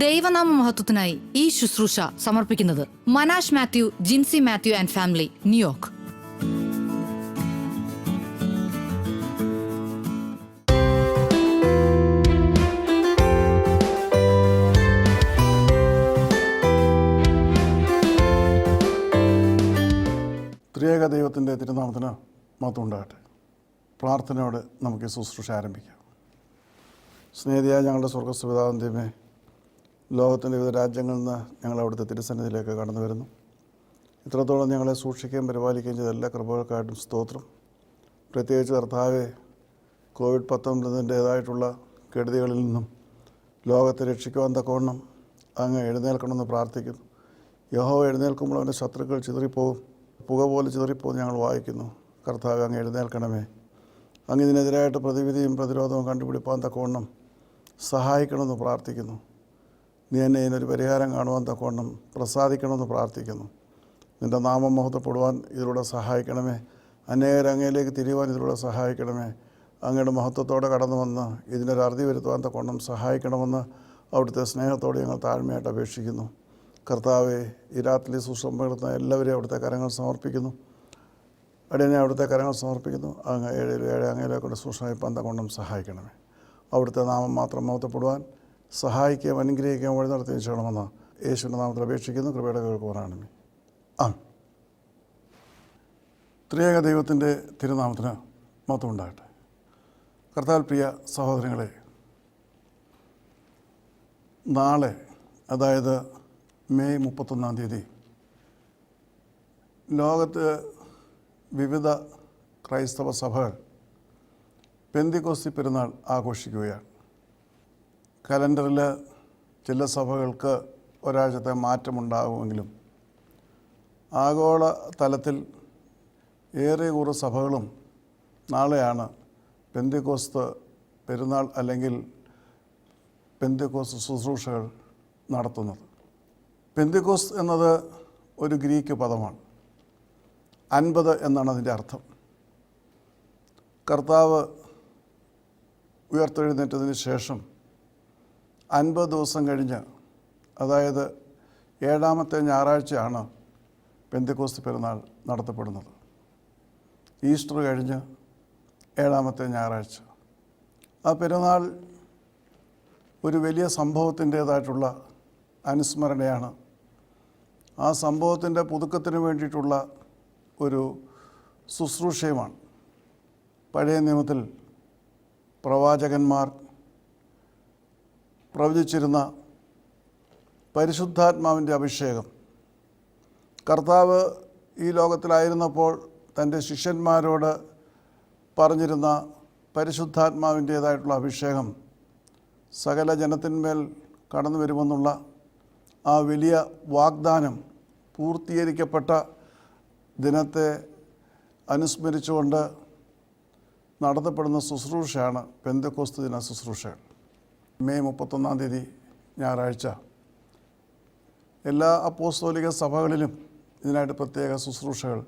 ദൈവനാമ മഹത്വത്തിനായി ഈ ശുശ്രൂഷ സമർപ്പിക്കുന്നത് Manash Mathew, Jincy Mathew and family, New York. ത്രിയേക ദൈവത്തിൻ്റെ തിരുനാമത്തിന് മഹത്വം ഉണ്ടാകട്ടെ. പ്രാർത്ഥനയോടെ നമുക്ക് ഈ ശുശ്രൂഷ ആരംഭിക്കാം. സ്നേഹിതയായ ഞങ്ങളുടെ സ്വർഗ്ഗസ്ഥ പിതാവിൻ്റെ ലോകത്തിൻ്റെ വിവിധ രാജ്യങ്ങളിൽ നിന്ന് ഞങ്ങൾ അവിടുത്തെ തിരുസന്നിധിയിലേക്ക് കടന്നു വരുന്നു. ഇത്രത്തോളം ഞങ്ങളെ സൂക്ഷിക്കുകയും പരിപാലിക്കുകയും ചെയ്ത എല്ലാ കൃപകൾക്കായിട്ടും സ്തോത്രം. പ്രത്യേകിച്ച് കർത്താവെ, COVID-19-ൻ്റേതായിട്ടുള്ള കെടുതികളിൽ നിന്നും ലോകത്തെ രക്ഷിക്കുവാൻ തക്കവണ്ണം അങ്ങ് എഴുന്നേൽക്കണമെന്ന് പ്രാർത്ഥിക്കുന്നു. യഹോവ എഴുന്നേൽക്കുമ്പോൾ അവൻ്റെ ശത്രുക്കൾ ചിതറിപ്പോകും, പുക പോലെ ചിതറിപ്പോകും ഞങ്ങൾ വായിക്കുന്നു. കർത്താവെ, അങ്ങ് എഴുന്നേൽക്കണമേ. അങ്ങ് ഇതിനെതിരായിട്ട് പ്രതിവിധിയും പ്രതിരോധവും കണ്ടുപിടിപ്പാൻ തക്കവണ്ണം സഹായിക്കണമെന്ന് പ്രാർത്ഥിക്കുന്നു. നീ എന്നെ ഇതിനൊരു പരിഹാരം കാണുവാൻ തക്കവണ്ണം പ്രസാദിക്കണമെന്ന് പ്രാർത്ഥിക്കുന്നു. നിൻ്റെ നാമം മഹത്വപ്പെടുവാൻ ഇതിലൂടെ സഹായിക്കണമേ. അനേകർ അങ്ങയിലേക്ക് തിരിയുവാൻ ഇതിലൂടെ സഹായിക്കണമേ. അങ്ങയുടെ മഹത്വത്തോടെ കടന്നു വന്ന് ഇതിനൊരു അറുതി വരുത്തുവാൻ തക്കവണ്ണം സഹായിക്കണമെന്ന് അവിടുത്തെ സ്നേഹത്തോടെ ഞങ്ങൾ താഴ്മയായിട്ട് അപേക്ഷിക്കുന്നു. കർത്താവെ, ഈ രാത്രി സുസംഭവപ്പെടുത്തുന്ന എല്ലാവരെയും അവിടുത്തെ കരങ്ങൾ സമർപ്പിക്കുന്നു. അടിയനെ അവിടുത്തെ കരങ്ങൾ സമർപ്പിക്കുന്നു. അങ്ങ് അങ്ങയിലേക്കൂടെ സൂക്ഷ്മയിപ്പാൻ തക്കവണ്ണം സഹായിക്കണമേ. അവിടുത്തെ നാമം മാത്രം മഹത്വപ്പെടുവാൻ സഹായിക്കുകയും അനുഗ്രഹിക്കുകയും വഴി നടത്തി ചെയ്യണമെന്ന് യേശുവിൻ്റെ നാമത്തിൽ അപേക്ഷിക്കുന്നു. കൃപയുടെ കേൾക്കുവാനാണമേ. ത്രിയേക ദൈവത്തിൻ്റെ തിരുനാമത്തിന് മഹത്വം ഉണ്ടാകട്ടെ. കർത്താവിൽ പ്രിയ സഹോദരങ്ങളെ, നാളെ, അതായത് മെയ് 31 ലോകത്ത് വിവിധ ക്രൈസ്തവ സഭകൾ പെന്തിക്കോസ്തി പെരുന്നാൾ ആഘോഷിക്കുകയാണ്. കലണ്ടറിൽ ചില സഭകൾക്ക് ഒരാഴ്ചത്തെ മാറ്റമുണ്ടാകുമെങ്കിലും ആഗോള തലത്തിൽ ഏറെ കുറേ സഭകളും നാളെയാണ് പെന്തിക്കോസ്ത് പെരുന്നാൾ അല്ലെങ്കിൽ പെന്തിക്കോസ്ത് ശുശ്രൂഷകൾ നടത്തുന്നത്. പെന്തിക്കോസ്ത് എന്നത് ഒരു ഗ്രീക്ക് പദമാണ്. 50 എന്നാണ് അതിൻ്റെ അർത്ഥം. കർത്താവ് ഉയർത്തെഴുന്നേറ്റതിന് ശേഷം 50 ദിവസം കഴിഞ്ഞ്, അതായത് 7ാമത്തെ ഞായറാഴ്ചയാണ് പെന്തിക്കോസ്ത് പെരുന്നാൾ നടത്തപ്പെടുന്നത്. ഈസ്റ്റർ കഴിഞ്ഞ് 7ാമത്തെ ഞായറാഴ്ച. ആ പെരുന്നാൾ ഒരു വലിയ സംഭവത്തിൻ്റേതായിട്ടുള്ള അനുസ്മരണയാണ്. ആ സംഭവത്തിൻ്റെ പുതുക്കത്തിന് വേണ്ടിയിട്ടുള്ള ഒരു ശുശ്രൂഷയുമാണ്. പഴയ നിയമത്തിൽ പ്രവാചകന്മാർ പ്രവചിച്ചിരുന്ന പരിശുദ്ധാത്മാവിൻ്റെ അഭിഷേകം, കർത്താവ് ഈ ലോകത്തിലായിരുന്നപ്പോൾ തൻ്റെ ശിഷ്യന്മാരോട് പറഞ്ഞിരുന്ന പരിശുദ്ധാത്മാവിൻ്റേതായിട്ടുള്ള അഭിഷേകം സകല ജനത്തിന്മേൽ കടന്നു വരുമെന്നുള്ള ആ വലിയ വാഗ്ദാനം പൂർത്തീകരിക്കപ്പെട്ട ദിനത്തെ അനുസ്മരിച്ചുകൊണ്ട് നടത്തപ്പെടുന്ന ശുശ്രൂഷയാണ് പെന്തക്കോസ്ത് ദിന ശുശ്രൂഷകൾ. മെയ് 31 ഞായറാഴ്ച എല്ലാ അപ്പോസ്തോലിക സഭകളിലും ഇതിനായിട്ട് പ്രത്യേക ശുശ്രൂഷകൾ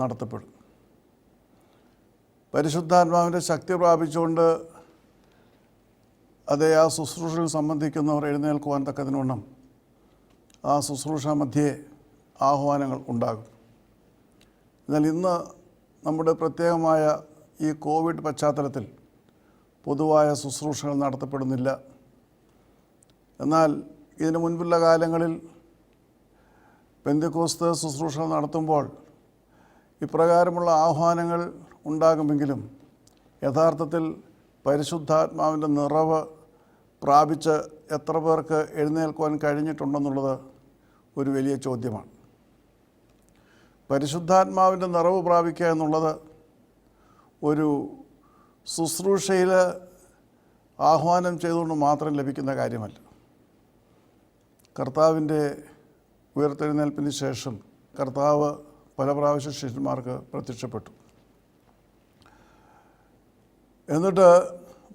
നടത്തപ്പെടും. പരിശുദ്ധാത്മാവിൻ്റെ ശക്തി പ്രാപിച്ചുകൊണ്ട് അതേ ആ ശുശ്രൂഷയിൽ സംബന്ധിക്കുന്നവർ എഴുന്നേൽക്കുവാൻ തക്കതിനോണം ആ ശുശ്രൂഷ മധ്യേ ആഹ്വാനങ്ങൾ ഉണ്ടാകും. എന്നാൽ ഇന്ന് നമ്മുടെ പ്രത്യേകമായ ഈ കോവിഡ് പശ്ചാത്തലത്തിൽ പൊതുവായ ശുശ്രൂഷകൾ നടത്തപ്പെടുന്നില്ല. എന്നാൽ ഇതിനു മുൻപുള്ള കാലങ്ങളിൽ പെന്തക്കോസ്ത് ശുശ്രൂഷകൾ നടത്തുമ്പോൾ ഇപ്രകാരമുള്ള ആഹ്വാനങ്ങൾ ഉണ്ടാകുമെങ്കിലും യഥാർത്ഥത്തിൽ പരിശുദ്ധാത്മാവിൻ്റെ നിറവ് പ്രാപിച്ച് എത്ര പേർക്ക് എഴുന്നേൽക്കുവാൻ കഴിഞ്ഞിട്ടുണ്ടെന്നുള്ളത് ഒരു വലിയ ചോദ്യമാണ്. പരിശുദ്ധാത്മാവിൻ്റെ നിറവ് പ്രാപിക്കുക എന്നുള്ളത് ഒരു ശുശ്രൂഷയിൽ ആഹ്വാനം ചെയ്തുകൊണ്ട് മാത്രം ലഭിക്കുന്ന കാര്യമല്ല. കർത്താവിൻ്റെ ഉയർത്തെഴുന്നേൽപ്പിന് ശേഷം കർത്താവ് പല പ്രാവശ്യം ശിഷ്യന്മാർക്ക് പ്രത്യക്ഷപ്പെട്ടു. എന്നിട്ട്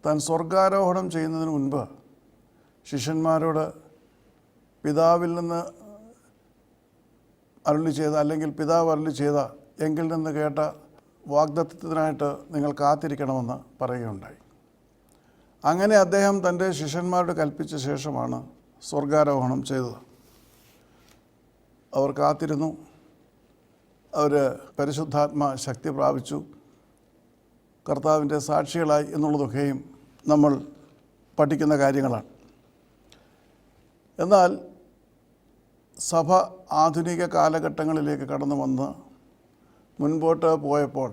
താൻ സ്വർഗാരോഹണം ചെയ്യുന്നതിന് മുൻപ് ശിഷ്യന്മാരോട് പിതാവിൽ നിന്ന് അരുളി ചെയ്ത, അല്ലെങ്കിൽ പിതാവ് അരുളി ചെയ്ത എങ്കിൽ നിന്ന് കേട്ട വാഗ്ദത്തത്തിനായിട്ട് നിങ്ങൾ കാത്തിരിക്കണമെന്ന് പറയുകയുണ്ടായി. അങ്ങനെ അദ്ദേഹം തൻ്റെ ശിഷ്യന്മാരോട് കൽപ്പിച്ച ശേഷമാണ് സ്വർഗാരോഹണം ചെയ്തത്. അവർ കാത്തിരുന്നു, അവർ പരിശുദ്ധാത്മ ശക്തി പ്രാപിച്ചു, കർത്താവിൻ്റെ സാക്ഷികളായി എന്നുള്ളതൊക്കെയും നമ്മൾ പഠിക്കുന്ന കാര്യങ്ങളാണ്. എന്നാൽ സഭ ആധുനിക കാലഘട്ടങ്ങളിലേക്ക് കടന്നു വന്ന് മുൻപോട്ട് പോയപ്പോൾ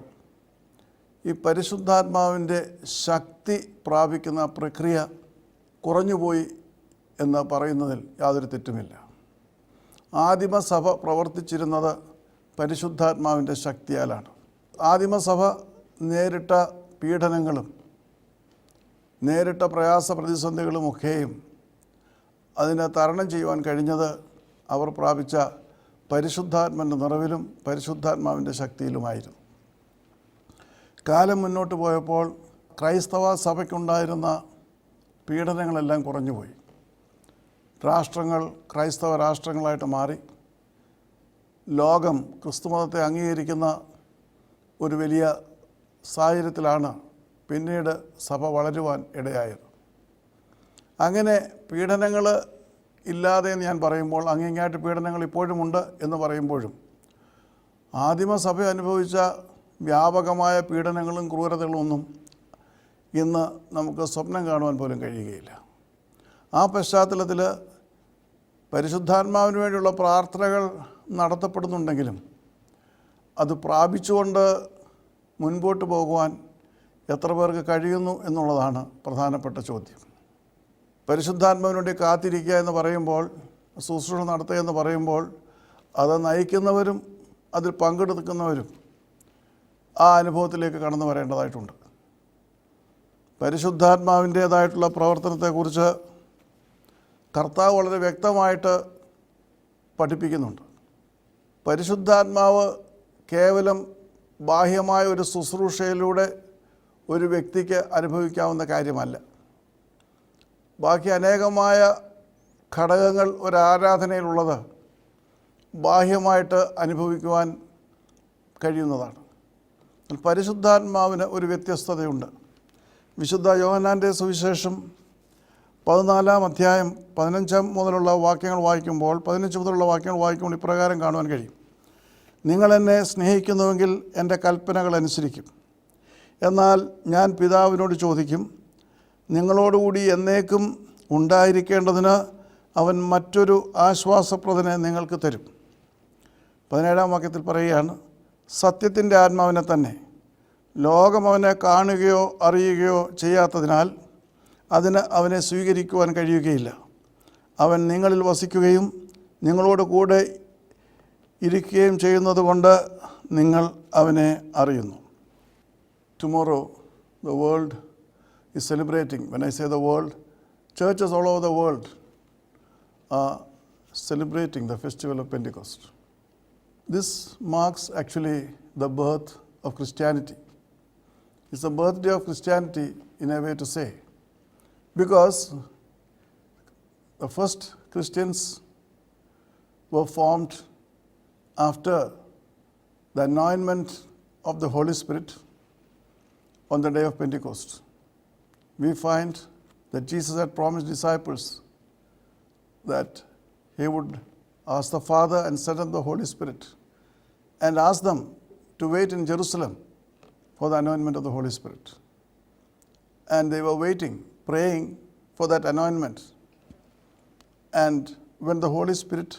ഈ പരിശുദ്ധാത്മാവിൻ്റെ ശക്തി പ്രാപിക്കുന്ന പ്രക്രിയ കുറഞ്ഞുപോയി എന്ന് പറയുന്നതിൽ യാതൊരു തെറ്റുമില്ല. ആദിമസഭ പ്രവർത്തിച്ചിരുന്നത് പരിശുദ്ധാത്മാവിൻ്റെ ശക്തിയാലാണ്. ആദിമസഭ നേരിട്ട പീഡനങ്ങളും നേരിട്ട പ്രയാസ പ്രതിസന്ധികളുമൊക്കെയും അതിനെ തരണം ചെയ്യുവാൻ കഴിഞ്ഞത് അവർ പ്രാപിച്ച പരിശുദ്ധാത്മാവിൻ്റെ നിറവിലും പരിശുദ്ധാത്മാവിൻ്റെ ശക്തിയിലുമായിരുന്നു. കാലം മുന്നോട്ട് പോയപ്പോൾ ക്രൈസ്തവ സഭയ്ക്കുണ്ടായിരുന്ന പീഡനങ്ങളെല്ലാം കുറഞ്ഞുപോയി. രാഷ്ട്രങ്ങൾ ക്രൈസ്തവ രാഷ്ട്രങ്ങളായിട്ട് മാറി. ലോകം ക്രിസ്തുമതത്തെ അംഗീകരിക്കുന്ന ഒരു വലിയ സാഹചര്യത്തിലാണ് പിന്നീട് സഭ വളരുവാൻ ഇടയായത്. അങ്ങനെ പീഡനങ്ങൾ ഇല്ലാതെ എന്ന് ഞാൻ പറയുമ്പോൾ, അങ്ങിങ്ങായിട്ട് പീഡനങ്ങൾ ഇപ്പോഴുമുണ്ട് എന്ന് പറയുമ്പോഴും ആദിമസഭ അനുഭവിച്ച വ്യാപകമായ പീഡനങ്ങളും ക്രൂരതകളും ഒന്നും ഇന്ന് നമുക്ക് സ്വപ്നം കാണുവാൻ പോലും കഴിയുകയില്ല. ആ പശ്ചാത്തലത്തിൽ പരിശുദ്ധാത്മാവിന് വേണ്ടിയുള്ള പ്രാർത്ഥനകൾ നടത്തപ്പെടുന്നുണ്ടെങ്കിലും അത് പ്രാപിച്ചുകൊണ്ട് മുൻപോട്ട് പോകുവാൻ എത്ര പേർക്ക് കഴിയുന്നു എന്നുള്ളതാണ് പ്രധാനപ്പെട്ട ചോദ്യം. പരിശുദ്ധാത്മാവിന് വേണ്ടി കാത്തിരിക്കുക എന്ന് പറയുമ്പോൾ, ശുശ്രൂഷ നടത്തുക എന്ന് പറയുമ്പോൾ, അത് നയിക്കുന്നവരും അതിൽ പങ്കെടുക്കുന്നവരും ആ അനുഭവത്തിലേക്ക് കടന്നു വരേണ്ടതായിട്ടുണ്ട്. പരിശുദ്ധാത്മാവിൻ്റേതായിട്ടുള്ള പ്രവർത്തനത്തെക്കുറിച്ച് കർത്താവ് വളരെ വ്യക്തമായിട്ട് പഠിപ്പിക്കുന്നുണ്ട്. പരിശുദ്ധാത്മാവ് കേവലം ബാഹ്യമായ ഒരു ശുശ്രൂഷയിലൂടെ ഒരു വ്യക്തിക്ക് അനുഭവിക്കാവുന്ന കാര്യമല്ല. ബാക്കി അനേകമായ ഘടകങ്ങൾ ഒരു ആരാധനയിലുള്ളത് ബാഹ്യമായിട്ട് അനുഭവിക്കുവാൻ കഴിയുന്നതാണ്. പരിശുദ്ധാത്മാവിന് ഒരു വ്യത്യസ്തതയുണ്ട്. വിശുദ്ധ യോഹന്നാൻ്റെ സുവിശേഷം 14-ാം അധ്യായം 15 മുതലുള്ള വാക്യങ്ങൾ വായിക്കുമ്പോൾ 15 മുതലുള്ള വാക്യങ്ങൾ വായിക്കുമ്പോൾ ഇപ്രകാരം കാണുവാൻ കഴിയും: നിങ്ങളെന്നെ സ്നേഹിക്കുന്നുവെങ്കിൽ എൻ്റെ കൽപ്പനകൾ അനുസരിക്കും. എന്നാൽ ഞാൻ പിതാവിനോട് ചോദിക്കും, നിങ്ങളോടുകൂടി എന്നേക്കും ഉണ്ടായിരിക്കേണ്ടതിന് അവൻ മറ്റൊരു ആശ്വാസപ്രദനെ നിങ്ങൾക്ക് തരും. 17-ാം വാക്യത്തിൽ പറയുകയാണ്, സത്യത്തിൻ്റെ ആത്മാവിനെ തന്നെ ലോകം അവനെ കാണുകയോ അറിയുകയോ ചെയ്യാത്തതിനാൽ അതിന് അവനെ സ്വീകരിക്കുവാൻ കഴിയുകയില്ല. അവൻ നിങ്ങളിൽ വസിക്കുകയും നിങ്ങളോട് കൂടെ ഇരിക്കുകയും ചെയ്യുന്നത് കൊണ്ട് നിങ്ങൾ അവനെ അറിയുന്നു. Tomorrow the world is celebrating. When I say the world, churches all over the world are celebrating the festival of Pentecost. This marks actually the birth of Christianity. It's the birthday of Christianity in a way to say, because the first Christians were formed after the anointment of the Holy Spirit on the day of Pentecost. We find that Jesus had promised disciples that he would ask the Father and send them the Holy Spirit and ask them to wait in Jerusalem for the anointment of the Holy Spirit. And they were waiting, praying for that anointment. And when the Holy Spirit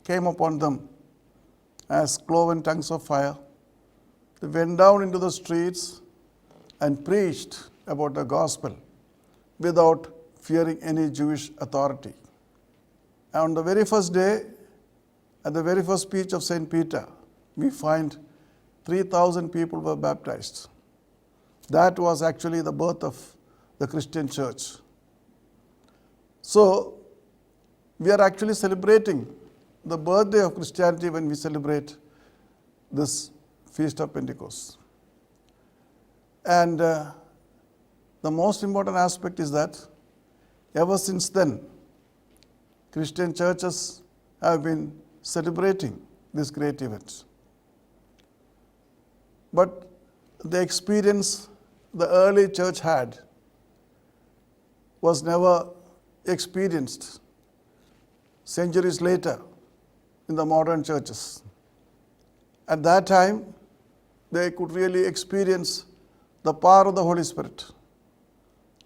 came upon them as cloven tongues of fire, they went down into the streets and preached about the gospel without fearing any Jewish authority. And on the very first day, at the very first speech of St. Peter, we find 3,000 people were baptized. That was actually the birth of the Christian church. So, we are actually celebrating the birthday of Christianity when we celebrate this Feast of Pentecost. And the most important aspect is that ever since then, Christian churches have been celebrating this great event. But the experience the early church had was never experienced centuries later in the modern churches. At that time, they could really experience the power of the Holy Spirit.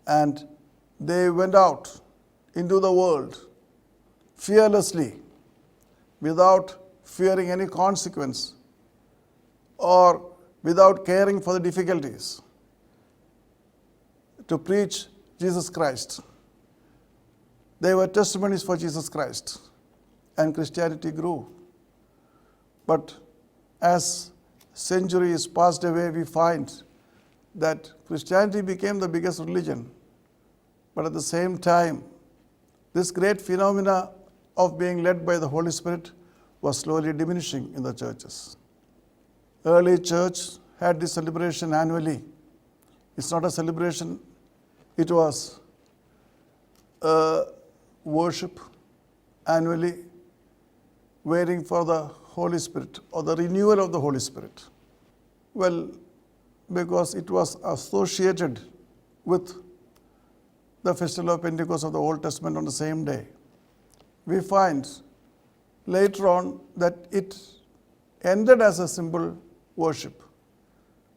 And they went out into the world fearlessly, without fearing any consequence or without caring for the difficulties, to preach Jesus Christ. They were testimonies for Jesus Christ, and Christianity grew. But as centuries passed away, we find that Christianity became the biggest religion. But at the same time, this great phenomena of being led by the Holy Spirit was slowly diminishing in the churches. Early church had this celebration annually. It's not a celebration, it was a worship annually, waiting for the Holy Spirit or the renewal of the Holy Spirit. Well, because it was associated with the festival of Pentecost of the Old Testament on the same day. We find later on that it ended as a simple worship.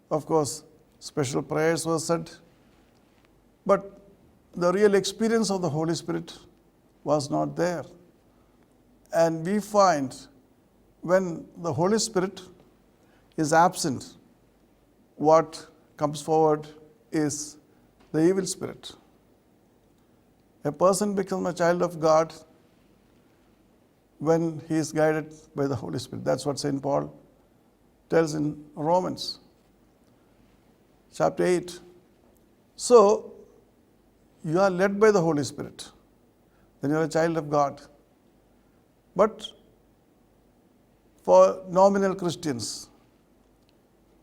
Of course, special prayers were said, but the real experience of the Holy Spirit was not there. And we find when the Holy Spirit is absent, what comes forward is the evil spirit. A person becomes a child of God when he is guided by the Holy Spirit. That's what St. Paul tells in Romans chapter 8. So, you are led by the Holy Spirit, then you are a child of God. But for nominal Christians,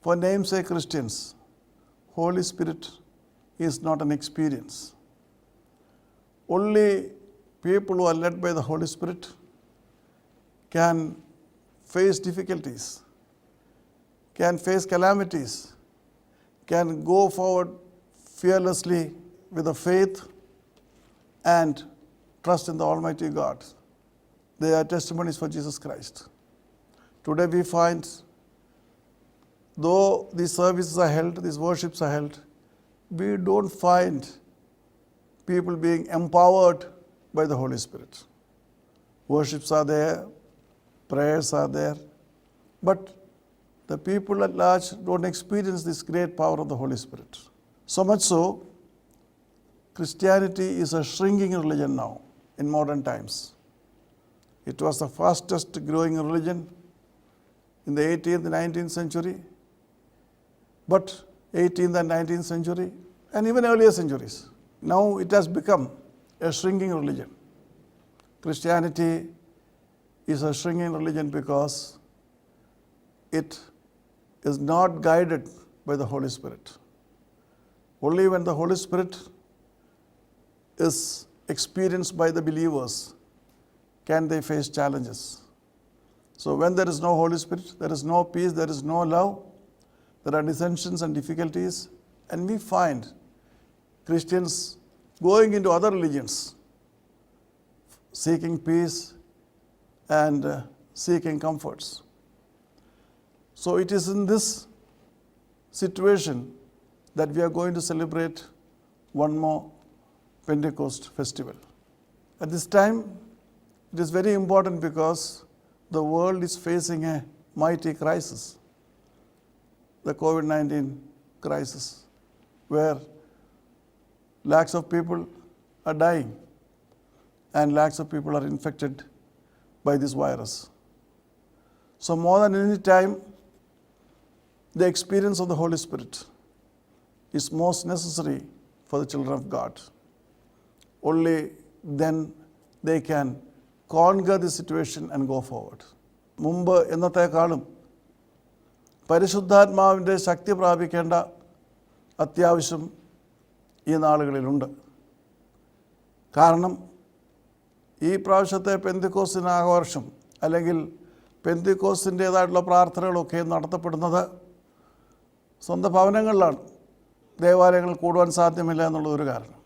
for namesake Christians, Holy Spirit is not an experience. Only people who are led by the Holy Spirit can face difficulties, can face calamities, can go forward fearlessly with a faith and trust in the Almighty God. They are testimonies for Jesus Christ. Today we find, though these services are held, these worships are held, we don't find people being empowered by the Holy Spirit. Worships are there, prayers are there, but the people at large don't experience this great power of the Holy Spirit. So much so, Christianity is a shrinking religion now in modern times. It was the fastest growing religion in the 18th and 19th century, but 18th and 19th century, and even earlier centuries. Now it has become a shrinking religion. Christianity is a shrinking religion because it is not guided by the Holy Spirit. Only when the Holy Spirit is experienced by the believers can they face challenges. So when there is no Holy Spirit, there is no peace, there is no love, there are dissensions and difficulties, and we find Christians going into other religions, seeking peace and seeking comforts. So it is in this situation that we are going to celebrate one more Pentecost festival. At this time, it is very important because the world is facing a mighty crisis, the COVID-19 crisis, where lakhs of people are dying and lakhs of people are infected by this virus. So more than any time, the experience of the Holy Spirit is most necessary for the children of God. Only then they can conquer the situation and go forward. മുമ്പ് എന്നത്തെക്കാളും പരിശുദ്ധാത്മാവിൻ്റെ ശക്തി പ്രാപിക്കേണ്ട അത്യാവശ്യം ഈ നാളുകളിലുണ്ട്. കാരണം ഈ പ്രാവശ്യത്തെ പെന്തിക്കോസ്തിന് ആഘോഷം അല്ലെങ്കിൽ പെന്തിക്കോസ്തിൻ്റേതായിട്ടുള്ള പ്രാർത്ഥനകളൊക്കെ നടത്തപ്പെടുന്നത് സ്വന്തം ഭവനങ്ങളിലാണ്. ദേവാലയങ്ങളിൽ കൂടുവാൻ സാധ്യമല്ല എന്നുള്ളതൊരു കാരണം.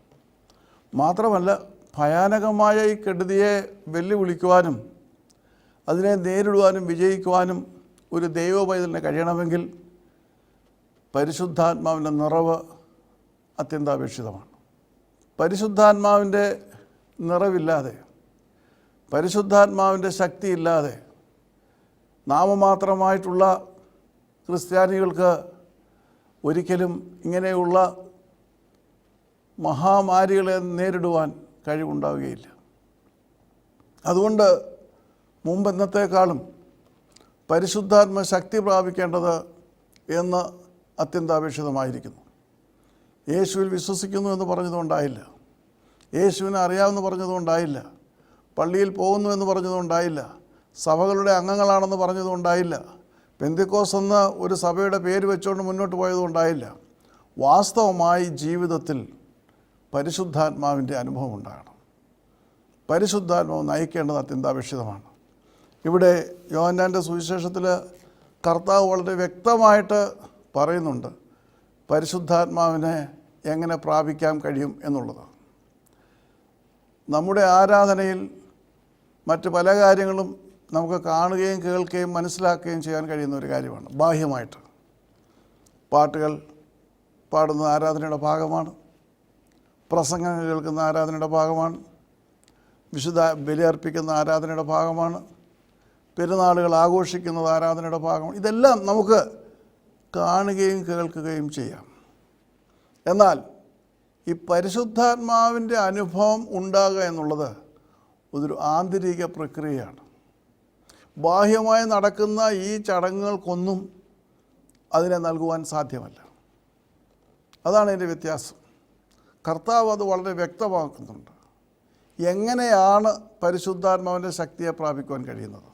മാത്രമല്ല ഭയാനകമായ ഈ കെടുതിയെ വെല്ലുവിളിക്കുവാനും അതിനെ നേരിടുവാനും വിജയിക്കുവാനും ഒരു ദൈവ പൈതലിന് കഴിയണമെങ്കിൽ പരിശുദ്ധാത്മാവിൻ്റെ നിറവ് അത്യന്താപേക്ഷിതമാണ്. പരിശുദ്ധാത്മാവിൻ്റെ നിറവില്ലാതെ, പരിശുദ്ധാത്മാവിൻ്റെ ശക്തിയില്ലാതെ നാമമാത്രമായിട്ടുള്ള ക്രിസ്ത്യാനികൾക്ക് ഒരിക്കലും ഇങ്ങനെയുള്ള മഹാമാരികളെ നേരിടുവാൻ കഴിവുണ്ടാവുകയില്ല. അതുകൊണ്ട് മുമ്പെന്നത്തേക്കാളും പരിശുദ്ധാത്മ ശക്തി പ്രാപിക്കേണ്ടത് എന്ന് അത്യന്താപേക്ഷിതമായിരിക്കുന്നു. യേശുവിൽ വിശ്വസിക്കുന്നു എന്ന് പറഞ്ഞതുകൊണ്ടായില്ല, യേശുവിനെ അറിയാമെന്ന് പറഞ്ഞതുകൊണ്ടായില്ല, പള്ളിയിൽ പോകുന്നു എന്ന് പറഞ്ഞതുകൊണ്ടായില്ല, സഭകളുടെ അംഗങ്ങളാണെന്ന് പറഞ്ഞതുകൊണ്ടായില്ല, പെന്തിക്കോസ് എന്ന ഒരു സഭയുടെ പേര് വെച്ചുകൊണ്ട് മുന്നോട്ട് പോയതുകൊണ്ടായില്ല. വാസ്തവമായി ജീവിതത്തിൽ പരിശുദ്ധാത്മാവിൻ്റെ അനുഭവം ഉണ്ടാകണം. പരിശുദ്ധാത്മാവ് നയിക്കേണ്ടത് അത്യന്താപേക്ഷിതമാണ്. ഇവിടെ യോഹന്നാൻ്റെ സുവിശേഷത്തിൽ കർത്താവ് വളരെ വ്യക്തമായിട്ട് പറയുന്നുണ്ട് പരിശുദ്ധാത്മാവിനെ എങ്ങനെ പ്രാപിക്കാൻ കഴിയും എന്നുള്ളത്. നമ്മുടെ ആരാധനയിൽ മറ്റ് പല കാര്യങ്ങളും നമുക്ക് കാണുകയും കേൾക്കുകയും മനസ്സിലാക്കുകയും ചെയ്യാൻ കഴിയുന്ന ഒരു കാര്യമാണ്. ബാഹ്യമായിട്ട് പാട്ടുകൾ പാടുന്ന ആരാധനയുടെ ഭാഗമാണ്, പ്രസംഗങ്ങൾ കേൾക്കുന്ന ആരാധനയുടെ ഭാഗമാണ്, വിശുദ്ധ ബലിയർപ്പിക്കുന്ന ആരാധനയുടെ ഭാഗമാണ്, പെരുന്നാളുകൾ ആഘോഷിക്കുന്നത് ആരാധനയുടെ ഭാഗമാണ്. ഇതെല്ലാം നമുക്ക് കാണുകയും കേൾക്കുകയും ചെയ്യാം. എന്നാൽ ഈ പരിശുദ്ധാത്മാവിൻ്റെ അനുഭവം ഉണ്ടാകുക എന്നുള്ളത് ഒരു ആന്തരിക പ്രക്രിയയാണ്. ബാഹ്യമായി നടക്കുന്ന ഈ ചടങ്ങുകൾക്കൊന്നും അതിനെ നൽകുവാൻ സാധ്യമല്ല. അതാണ് ഇതിൻ്റെ വ്യത്യാസം. കർത്താവ് അത് വളരെ വ്യക്തമാക്കുന്നുണ്ട്. എങ്ങനെയാണ് പരിശുദ്ധാത്മാവിൻ്റെ ശക്തിയെ പ്രാപിക്കുവാൻ കഴിയുന്നത്?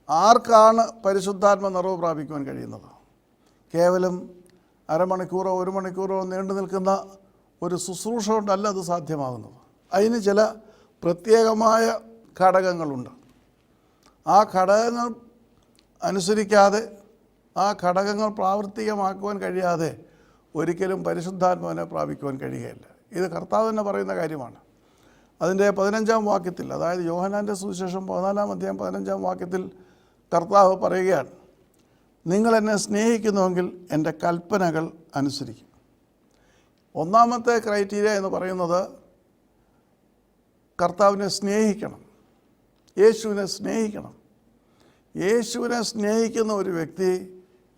ആർക്കാണ് പരിശുദ്ധാത്മ നിറവ് പ്രാപിക്കുവാൻ കഴിയുന്നത്? കേവലം അരമണിക്കൂറോ ഒരു മണിക്കൂറോ നീണ്ടു നിൽക്കുന്ന ഒരു ശുശ്രൂഷ കൊണ്ടല്ല അത് സാധ്യമാകുന്നത്. അതിന് ചില പ്രത്യേകമായ ഘടകങ്ങളുണ്ട്. ആ ഘടകങ്ങൾ അനുസരിക്കാതെ, ആ ഘടകങ്ങൾ പ്രാവർത്തികമാക്കുവാൻ കഴിയാതെ ഒരിക്കലും പരിശുദ്ധാത്മാവിനെ പ്രാപിക്കുവാൻ കഴിയുകയില്ല. ഇത് കർത്താവ് തന്നെ പറയുന്ന കാര്യമാണ്. അതിൻ്റെ 15-ാം വാക്യത്തിൽ, അതായത് യോഹന്നാൻ്റെ സുവിശേഷം 14-ാം അധ്യായം 15-ാം വാക്യത്തിൽ കർത്താവ് പറയുകയാണ്, നിങ്ങൾ എന്നെ സ്നേഹിക്കുന്നുവെങ്കിൽ എൻ്റെ കൽപ്പനകൾ അനുസരിക്കും. ഒന്നാമത്തെ ക്രൈറ്റീരിയ എന്ന് പറയുന്നത് കർത്താവിനെ സ്നേഹിക്കണം, യേശുവിനെ സ്നേഹിക്കണം. യേശുവിനെ സ്നേഹിക്കുന്ന ഒരു വ്യക്തി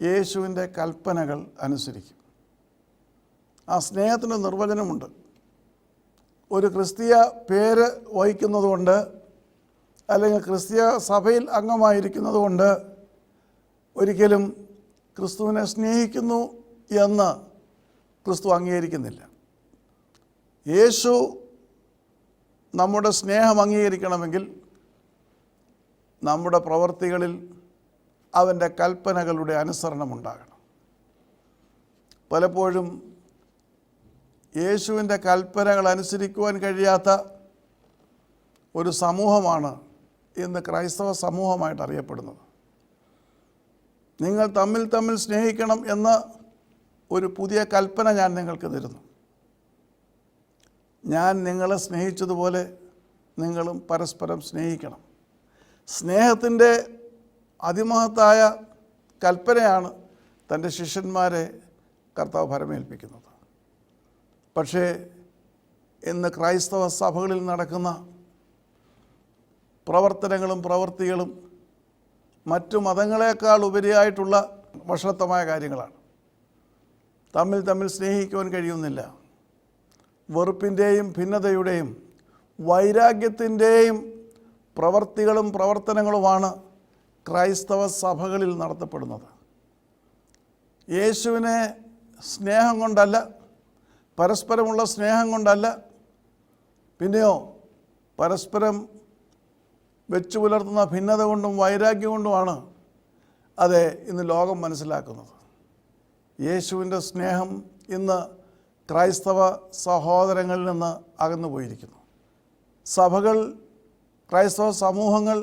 യേശുവിൻ്റെ കൽപ്പനകൾ അനുസരിക്കും. ആ സ്നേഹത്തിന് നിർവചനമുണ്ട്. ഒരു ക്രിസ്തീയ പേര് വഹിക്കുന്നതുകൊണ്ട്, അല്ലെങ്കിൽ ക്രിസ്തീയ സഭയിൽ അംഗമായിരിക്കുന്നത് കൊണ്ട് ഒരിക്കലും ക്രിസ്തുവിനെ സ്നേഹിക്കുന്നു എന്ന് ക്രിസ്തു അംഗീകരിക്കുന്നില്ല. യേശു നമ്മുടെ സ്നേഹം അംഗീകരിക്കണമെങ്കിൽ നമ്മുടെ പ്രവൃത്തികളിൽ അവൻ്റെ കൽപ്പനകളുടെ അനുസരണമുണ്ടാകണം. പലപ്പോഴും യേശുവിൻ്റെ കൽപ്പനകൾ അനുസരിക്കുവാൻ കഴിയാത്ത ഒരു സമൂഹമാണ് ഇന്ന് ക്രൈസ്തവ സമൂഹമായിട്ട് അറിയപ്പെടുന്നത്. നിങ്ങൾ തമ്മിൽ തമ്മിൽ സ്നേഹിക്കണം എന്ന ഒരു പുതിയ കൽപ്പന ഞാൻ നിങ്ങൾക്ക് തരുന്നു. ഞാൻ നിങ്ങളെ സ്നേഹിച്ചതുപോലെ നിങ്ങളും പരസ്പരം സ്നേഹിക്കണം. സ്നേഹത്തിൻ്റെ അതിമഹത്തായ കൽപ്പനയാണ് തൻ്റെ ശിഷ്യന്മാരെ കർത്താവ് ഭരമേൽപ്പിക്കുന്നത്. പക്ഷേ ഇന്ന് ക്രൈസ്തവ സഭകളിൽ നടക്കുന്ന പ്രവർത്തനങ്ങളും പ്രവൃത്തികളും മറ്റു മതങ്ങളെക്കാൾ ഉപരിയായിട്ടുള്ള വഷളത്തമായ കാര്യങ്ങളാണ്. തമ്മിൽ തമ്മിൽ സ്നേഹിക്കുവാൻ കഴിയുന്നില്ല. വെറുപ്പിൻ്റെയും ഭിന്നതയുടെയും വൈരാഗ്യത്തിൻ്റെയും പ്രവൃത്തികളും പ്രവർത്തനങ്ങളുമാണ് ക്രൈസ്തവ സഭകളിൽ നടത്തപ്പെടുന്നത്. യേശുവിനെ സ്നേഹം കൊണ്ടല്ല, പരസ്പരമുള്ള സ്നേഹം കൊണ്ടല്ല, പിന്നെയോ പരസ്പരം വെച്ചു പുലർത്തുന്ന ഭിന്നത കൊണ്ടും വൈരാഗ്യം കൊണ്ടുമാണ് അതെ ഇന്ന് ലോകം മനസ്സിലാക്കുന്നത്. യേശുവിൻ്റെ സ്നേഹം ഇന്ന് ക്രൈസ്തവ സഹോദരങ്ങളിൽ നിന്ന് അകന്നു പോയിരിക്കുന്നു. സഭകൾ, ക്രൈസ്തവ സമൂഹങ്ങൾ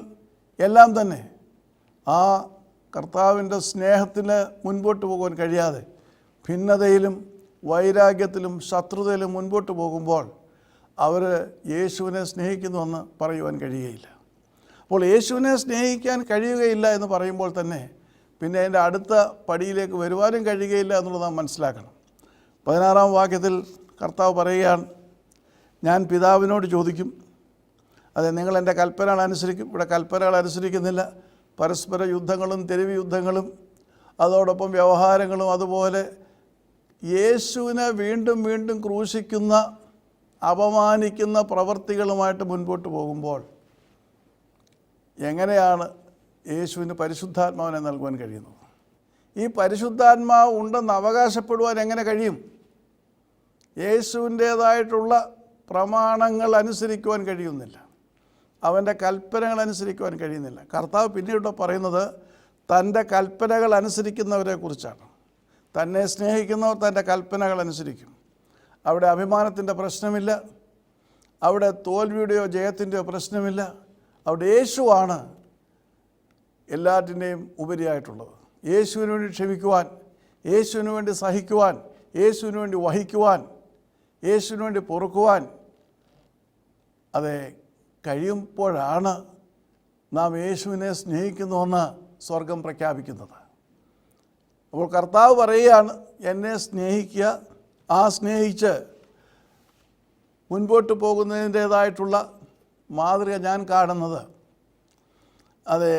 എല്ലാം തന്നെ ആ കർത്താവിൻ്റെ സ്നേഹത്തിന് മുൻപോട്ട് പോകുവാൻ കഴിയാതെ ഭിന്നതയിലും വൈരാഗ്യത്തിലും ശത്രുതയിലും മുൻപോട്ട് പോകുമ്പോൾ അവർ യേശുവിനെ സ്നേഹിക്കുന്നുവെന്ന് പറയുവാൻ കഴിയുകയില്ല. അപ്പോൾ യേശുവിനെ സ്നേഹിക്കാൻ കഴിയുകയില്ല എന്ന് പറയുമ്പോൾ തന്നെ പിന്നെ അതിൻ്റെ അടുത്ത പടിയിലേക്ക് വരുവാനും കഴിയുകയില്ല എന്നുള്ളത് നാം മനസ്സിലാക്കണം. 16-ാം വാക്യത്തിൽ കർത്താവ് പറയുകയാണ്, ഞാൻ പിതാവിനോട് ചോദിക്കും, അതെ നിങ്ങൾ എൻ്റെ കൽപ്പനകൾ അനുസരിക്കും. ഇവിടെ കൽപ്പനകൾ അനുസരിക്കുന്നില്ല, പരസ്പര യുദ്ധങ്ങളും തെരുവ് യുദ്ധങ്ങളും അതോടൊപ്പം വ്യവഹാരങ്ങളും അതുപോലെ യേശുവിനെ വീണ്ടും വീണ്ടും ക്രൂശിക്കുന്ന അപമാനിക്കുന്ന പ്രവൃത്തികളുമായിട്ട് മുൻപോട്ട് പോകുമ്പോൾ എങ്ങനെയാണ് യേശുവിന് പരിശുദ്ധാത്മാവിനെ നൽകുവാൻ കഴിയുന്നത്? ഈ പരിശുദ്ധാത്മാവ് ഉണ്ടെന്ന് അവകാശപ്പെടുവാൻ എങ്ങനെ കഴിയും? യേശുവിൻ്റേതായിട്ടുള്ള പ്രമാണങ്ങൾ അനുസരിക്കുവാൻ കഴിയുന്നില്ല, അവൻ്റെ കൽപ്പനകൾ അനുസരിക്കുവാൻ കഴിയുന്നില്ല. കർത്താവ് പിന്നീട് പറയുന്നത് തൻ്റെ കൽപ്പനകൾ അനുസരിക്കുന്നവരെ കുറിച്ചാണ്. തന്നെ സ്നേഹിക്കുന്നവർ തൻ്റെ കൽപ്പനകൾ അനുസരിക്കും. അവിടെ അഭിമാനത്തിൻ്റെ പ്രശ്നമില്ല, അവിടെ തോൽവിയുടെയോ ജയത്തിൻ്റെയോ പ്രശ്നമില്ല. അവിടെ യേശുവാണ് എല്ലാറ്റിൻ്റെയും ഉപരിയായിട്ടുള്ളത്. യേശുവിന് വേണ്ടി ക്ഷമിക്കുവാൻ, യേശുവിന് വേണ്ടി സഹിക്കുവാൻ, യേശുവിന് വേണ്ടി വഹിക്കുവാൻ, യേശുവിന് വേണ്ടി പൊറുക്കുവാൻ അതെ കഴിയുമ്പോഴാണ് നാം യേശുവിനെ സ്നേഹിക്കുന്നുവെന്ന് സ്വർഗം പ്രഖ്യാപിക്കുന്നത്. അപ്പോൾ കർത്താവ് പറയുകയാണ്, എന്നെ സ്നേഹിക്കുക, ആ സ്നേഹിച്ച് മുൻപോട്ട് പോകുന്നതിൻ്റേതായിട്ടുള്ള മാതൃക ഞാൻ കാണുന്നത് അത്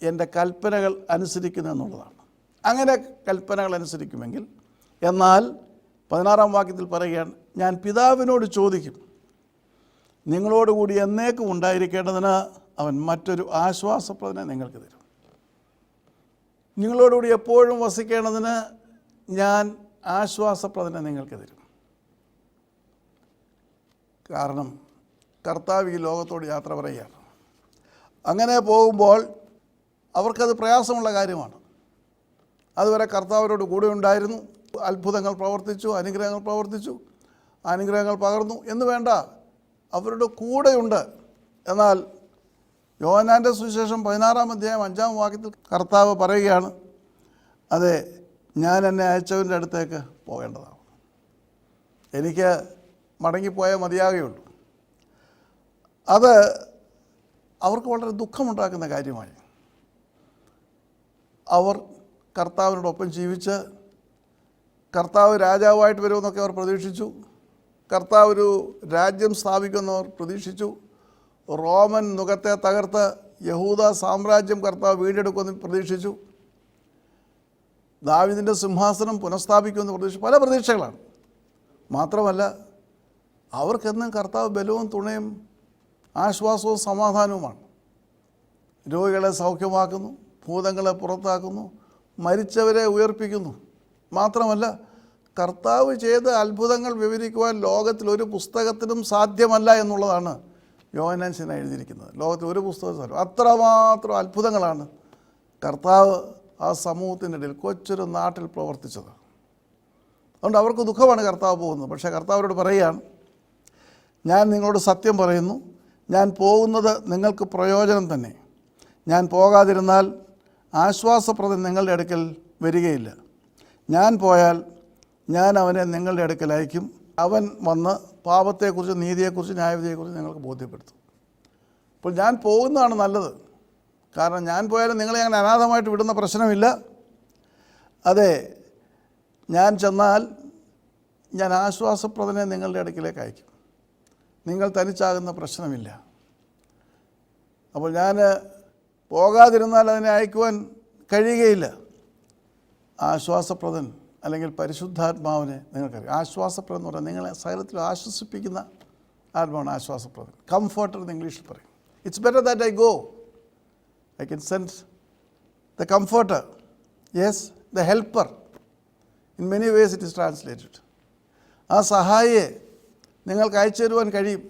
എൻ്റെ കൽപ്പനകൾ അനുസരിക്കുന്നു എന്നുള്ളതാണ്. അങ്ങനെ കൽപ്പനകൾ അനുസരിക്കുമെങ്കിൽ, എന്നാൽ 16-ാം വാക്യത്തിൽ പറയുകയാണ്, ഞാൻ പിതാവിനോട് ചോദിക്കും, നിങ്ങളോടുകൂടി എന്നേക്കും ഉണ്ടായിരിക്കേണ്ടതിന് അവൻ മറ്റൊരു ആശ്വാസപ്രദനെ നിങ്ങൾക്ക് തരും. നിങ്ങളോടുകൂടി എപ്പോഴും വസിക്കേണ്ടതിന് ഞാൻ ആശ്വാസപ്രദനെ നിങ്ങൾക്ക് തരും. കാരണം കർത്താവ് ഈ ലോകത്തോട് യാത്ര പറയുകയാണ്. അങ്ങനെ പോകുമ്പോൾ അവർക്കത് പ്രയാസമുള്ള കാര്യമാണ്. അതുവരെ കർത്താവിനോട് കൂടെ ഉണ്ടായിരുന്നു, അത്ഭുതങ്ങൾ പ്രവർത്തിച്ചു, അനുഗ്രഹങ്ങൾ പ്രവർത്തിച്ചു, അനുഗ്രഹങ്ങൾ പകർന്നു എന്ന് വേണ്ട, അവരുടെ കൂടെയുണ്ട്. എന്നാൽ യോഹന്നാൻ്റെ സുവിശേഷം 16-ാം അധ്യായം 5-ാം വാക്യത്തിൽ കർത്താവ് പറയുകയാണ്, അതെ ഞാൻ എന്നെ അയച്ചവൻ്റെ അടുത്തേക്ക് പോകേണ്ടതാണ്, എനിക്ക് മടങ്ങിപ്പോയാൽ മതിയാകുകയുള്ളൂ. അത് അവർക്ക് വളരെ ദുഃഖമുണ്ടാക്കുന്ന കാര്യമായി. അവർ കർത്താവിനോടൊപ്പം ജീവിച്ച് കർത്താവ് രാജാവായിട്ട് വരുമെന്നൊക്കെ അവർ പ്രതീക്ഷിച്ചു. കർത്താവ് ഒരു രാജ്യം സ്ഥാപിക്കുമെന്നവർ പ്രതീക്ഷിച്ചു. റോമൻ നുകത്തെ തകർത്ത് യഹൂദ സാമ്രാജ്യം കർത്താവ് വീണ്ടെടുക്കുമെന്ന് പ്രതീക്ഷിച്ചു. ദാവീദിൻ്റെ സിംഹാസനം പുനഃസ്ഥാപിക്കുമെന്ന് പ്രതീക്ഷിച്ചു. പല പ്രതീക്ഷകളാണ്. മാത്രമല്ല അവർക്കെന്നും കർത്താവ് ബലവും തുണയും ആശ്വാസവും സമാധാനവുമാണ്. രോഗികളെ സൗഖ്യമാക്കുന്നു, ഭൂതങ്ങളെ പുറത്താക്കുന്നു, മരിച്ചവരെ ഉയർപ്പിക്കുന്നു. മാത്രമല്ല കർത്താവ് ചെയ്ത അത്ഭുതങ്ങൾ വിവരിക്കുവാൻ ലോകത്തിൽ ഒരു പുസ്തകത്തിനും സാധ്യമല്ല എന്നുള്ളതാണ് യോഹന്നാൻ സ്നാപകൻ എഴുതിയിരിക്കുന്നത്. ലോകത്തിൽ ഒരു പുസ്തകം സാധ്യം, അത്രമാത്രം അത്ഭുതങ്ങളാണ് കർത്താവ് ആ സമൂഹത്തിൻ്റെ ഇടയിൽ കൊച്ചൊരു നാട്ടിൽ പ്രവർത്തിച്ചത്. അതുകൊണ്ട് അവർക്ക് ദുഃഖമാണ് കർത്താവ് പോകുന്നത്. പക്ഷേ കർത്താവരോട് പറയുകയാണ്, ഞാൻ നിങ്ങളോട് സത്യം പറയുന്നു, ഞാൻ പോകുന്നത് നിങ്ങൾക്ക് പ്രയോജനം തന്നെ. ഞാൻ പോകാതിരുന്നാൽ ആശ്വാസപ്രദൻ നിങ്ങളുടെ അടുക്കൽ വരികയില്ല. ഞാൻ പോയാൽ ഞാൻ അവനെ നിങ്ങളുടെ അടുക്കൽ അയക്കും. അവൻ വന്ന് പാപത്തെക്കുറിച്ച്, നീതിയെക്കുറിച്ച്, ന്യായവിധിയെക്കുറിച്ച് നിങ്ങൾക്ക് ബോധ്യപ്പെടുത്തും. അപ്പോൾ ഞാൻ പോകുന്നതാണ് നല്ലത്. കാരണം ഞാൻ പോയാലും നിങ്ങളെ അങ്ങനെ അനാഥമായിട്ട് വിടുന്ന പ്രശ്നമില്ല. അതെ, ഞാൻ ചെന്നാൽ ഞാൻ ആശ്വാസപ്രദനെ നിങ്ങളുടെ അടുക്കിലേക്ക് അയക്കും. നിങ്ങൾ തനിച്ചാകുന്ന പ്രശ്നമില്ല. അപ്പോൾ ഞാൻ പോകാതിരുന്നാൽ അതിനെ അയക്കുവാൻ കഴിയുകയില്ല. ആശ്വാസപ്രദൻ അല്ലെങ്കിൽ പരിശുദ്ധാത്മാവിനെ നിങ്ങൾക്കറിയാം. ആശ്വാസപ്രദൻ എന്ന് പറഞ്ഞാൽ നിങ്ങളെ സകലത്തിൽ ആശ്വസിപ്പിക്കുന്ന ആത്മാവാണ് ആശ്വാസപ്രദൻ. കംഫർട്ടർ എന്ന് ഇംഗ്ലീഷിൽ പറയും. It's better that I go, I can send the comforter, yes the helper. In many vase it is translated. ആ സഹായിയെ നിങ്ങൾക്ക് അയച്ചു തരുവാൻ കഴിയും.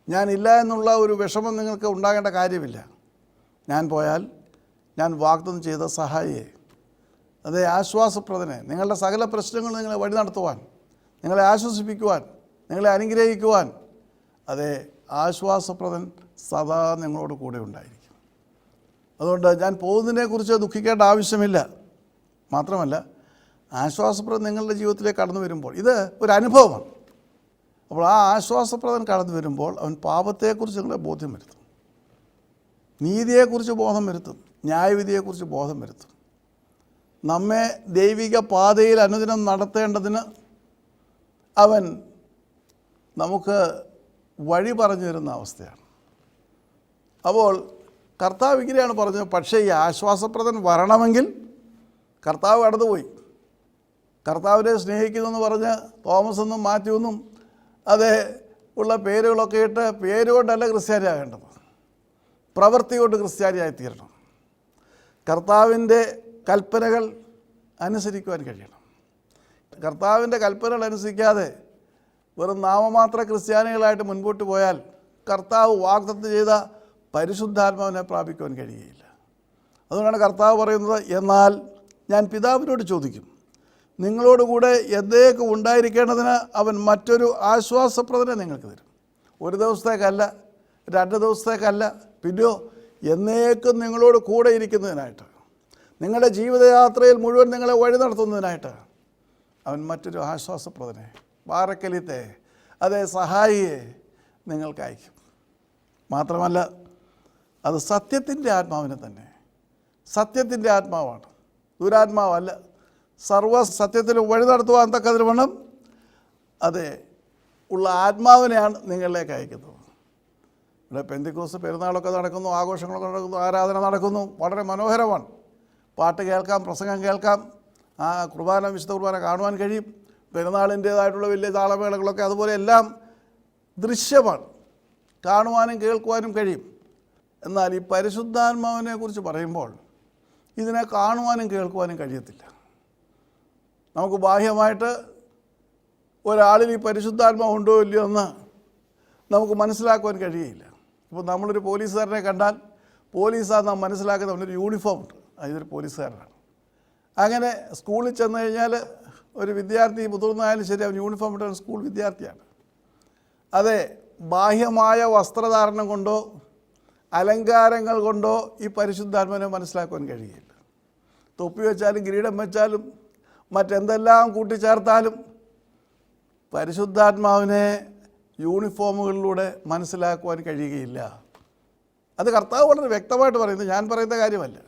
ഞാനില്ല എന്നുള്ള ഒരു വിഷമം നിങ്ങൾക്ക് ഉണ്ടാകേണ്ട കാര്യമില്ല. ഞാൻ പോയാൽ ഞാൻ വാഗ്ദത്തം ചെയ്ത സഹായിയെ, അതേ ആശ്വാസപ്രദനെ, നിങ്ങളുടെ സകല പ്രശ്നങ്ങളും നിങ്ങളെ വഴി നടത്തുവാൻ, നിങ്ങളെ ആശ്വസിപ്പിക്കുവാൻ, നിങ്ങളെ അനുഗ്രഹിക്കുവാൻ, അതേ ആശ്വാസപ്രദൻ സദാ നിങ്ങളോട് കൂടെ ഉണ്ടായിരിക്കും. അതുകൊണ്ട് ഞാൻ പോകുന്നതിനെക്കുറിച്ച് ദുഃഖിക്കേണ്ട ആവശ്യമില്ല. മാത്രമല്ല ആശ്വാസപ്രദൻ നിങ്ങളുടെ ജീവിതത്തിലേക്ക് കടന്നു വരുമ്പോൾ ഇത് ഒരു അനുഭവമാണ്. അപ്പോൾ ആ ആശ്വാസപ്രദൻ കടന്നു വരുമ്പോൾ അവൻ പാപത്തെക്കുറിച്ച് നിങ്ങളെ ബോധ്യം വരുത്തും, നീതിയെക്കുറിച്ച് ബോധം വരുത്തും, ന്യായവിധിയെക്കുറിച്ച് ബോധം വരുത്തും. നമ്മെ ദൈവിക പാതയിൽ അനുദിനം നടത്തേണ്ടതിന് അവൻ നമുക്ക് വഴി പറഞ്ഞു തരുന്ന അവസ്ഥയാണ്. അപ്പോൾ കർത്താവ് ഇങ്ങനെയാണ് പറഞ്ഞത്. പക്ഷേ ഈ ആശ്വാസപ്രദൻ വരണമെങ്കിൽ കർത്താവ് കടന്നുപോയി. കർത്താവിനെ സ്നേഹിക്കുന്നെന്ന് പറഞ്ഞ് തോമസ് എന്നും മാത്യു എന്നും അതേ ഉള്ള പേരുകളൊക്കെ ഇട്ട് പേരുകൊണ്ടല്ല ക്രിസ്ത്യാനി ആകേണ്ടത്, പ്രവൃത്തി കൊണ്ട് ക്രിസ്ത്യാനിയായിത്തീരണം. കർത്താവിൻ്റെ കൽപ്പനകൾ അനുസരിക്കുവാൻ കഴിയണം. കർത്താവിൻ്റെ കൽപ്പനകൾ അനുസരിക്കാതെ വെറും നാമമാത്ര ക്രിസ്ത്യാനികളായിട്ട് മുൻപോട്ട് പോയാൽ കർത്താവ് വാഗ്ദത്തം ചെയ്ത പരിശുദ്ധാത്മാവിനെ പ്രാപിക്കുവാൻ കഴിയുകയില്ല. അതുകൊണ്ടാണ് കർത്താവ് പറയുന്നത്, എന്നാൽ ഞാൻ പിതാവിനോട് ചോദിക്കും, നിങ്ങളോടുകൂടെ എന്നേക്കും ഉണ്ടായിരിക്കേണ്ടതിന് അവൻ മറ്റൊരു ആശ്വാസപ്രദനെ നിങ്ങൾക്ക് തരും. ഒരു ദിവസത്തേക്കല്ല, 2 ദിവസത്തേക്കല്ല, പിന്നെയോ എന്നേക്കും നിങ്ങളോട് കൂടെ ഇരിക്കുന്നതിനായിട്ട്, നിങ്ങളുടെ ജീവിതയാത്രയിൽ മുഴുവൻ നിങ്ങളെ വഴി നടത്തുന്നതിനായിട്ട് അവൻ മറ്റൊരു ആശ്വാസപ്രദനെ, ബാറക്കലിത്തെ, അതേ സഹായിയെ നിങ്ങൾക്ക് അയക്കും. മാത്രമല്ല അത് സത്യത്തിൻ്റെ ആത്മാവിനെ തന്നെ, സത്യത്തിൻ്റെ ആത്മാവാണ്, ദുരാത്മാവല്ല. സർവ്വ സത്യത്തിലും വഴി നടത്തുവാൻ തക്കതിന് വേണം അതെ ഉള്ള ആത്മാവിനെയാണ് നിങ്ങളിലേക്ക് അയക്കുന്നത്. ഇവിടെ പെന്തിക്കോസ് പെരുന്നാളൊക്കെ നടക്കുന്നു, ആഘോഷങ്ങളൊക്കെ നടക്കുന്നു, ആരാധന നടക്കുന്നു, വളരെ മനോഹരമാണ്. പാട്ട് കേൾക്കാം, പ്രസംഗം കേൾക്കാം, ആ കുർബാന, വിശുദ്ധ കുർബാന കാണുവാൻ കഴിയും. പെരുന്നാളിൻ്റേതായിട്ടുള്ള വലിയ താളമേളകളൊക്കെ അതുപോലെ എല്ലാം ദൃശ്യമാണ്, കാണുവാനും കേൾക്കുവാനും കഴിയും. എന്നാൽ ഈ പരിശുദ്ധാത്മാവിനെ കുറിച്ച് പറയുമ്പോൾ ഇതിനെ കാണുവാനും കേൾക്കുവാനും കഴിയത്തില്ല. നമുക്ക് ബാഹ്യമായിട്ട് ഒരാളിൽ ഈ പരിശുദ്ധാത്മാവ് ഉണ്ടോ ഇല്ലയോ എന്ന് നമുക്ക് മനസ്സിലാക്കുവാൻ കഴിയുകയില്ല. ഇപ്പോൾ നമ്മളൊരു പോലീസുകാരനെ കണ്ടാൽ പോലീസാണ് നാം മനസ്സിലാക്കുന്നത്, അവനൊരു യൂണിഫോം ഉണ്ട്, ഇതൊരു പോലീസുകാരനാണ്. അങ്ങനെ സ്കൂളിൽ ചെന്ന് കഴിഞ്ഞാൽ ഒരു വിദ്യാർത്ഥി മുതിർന്നായാലും ശരി, അവൻ യൂണിഫോം ഇട്ട സ്കൂൾ വിദ്യാർത്ഥിയാണ്. അതെ, ബാഹ്യമായ വസ്ത്രധാരണം കൊണ്ടോ അലങ്കാരങ്ങൾ കൊണ്ടോ ഈ പരിശുദ്ധാത്മാവിനെ മനസ്സിലാക്കുവാൻ കഴിയില്ല. തൊപ്പി വെച്ചാലും കിരീടം വെച്ചാലും മറ്റെന്തെല്ലാം കൂട്ടിച്ചേർത്താലും പരിശുദ്ധാത്മാവിനെ യൂണിഫോമുകളിലൂടെ മനസ്സിലാക്കുവാൻ കഴിയുകയില്ല. അത് കർത്താവ് വളരെ വ്യക്തമായിട്ട് പറയുന്നത്, ഞാൻ പറയുന്ന കാര്യമല്ല.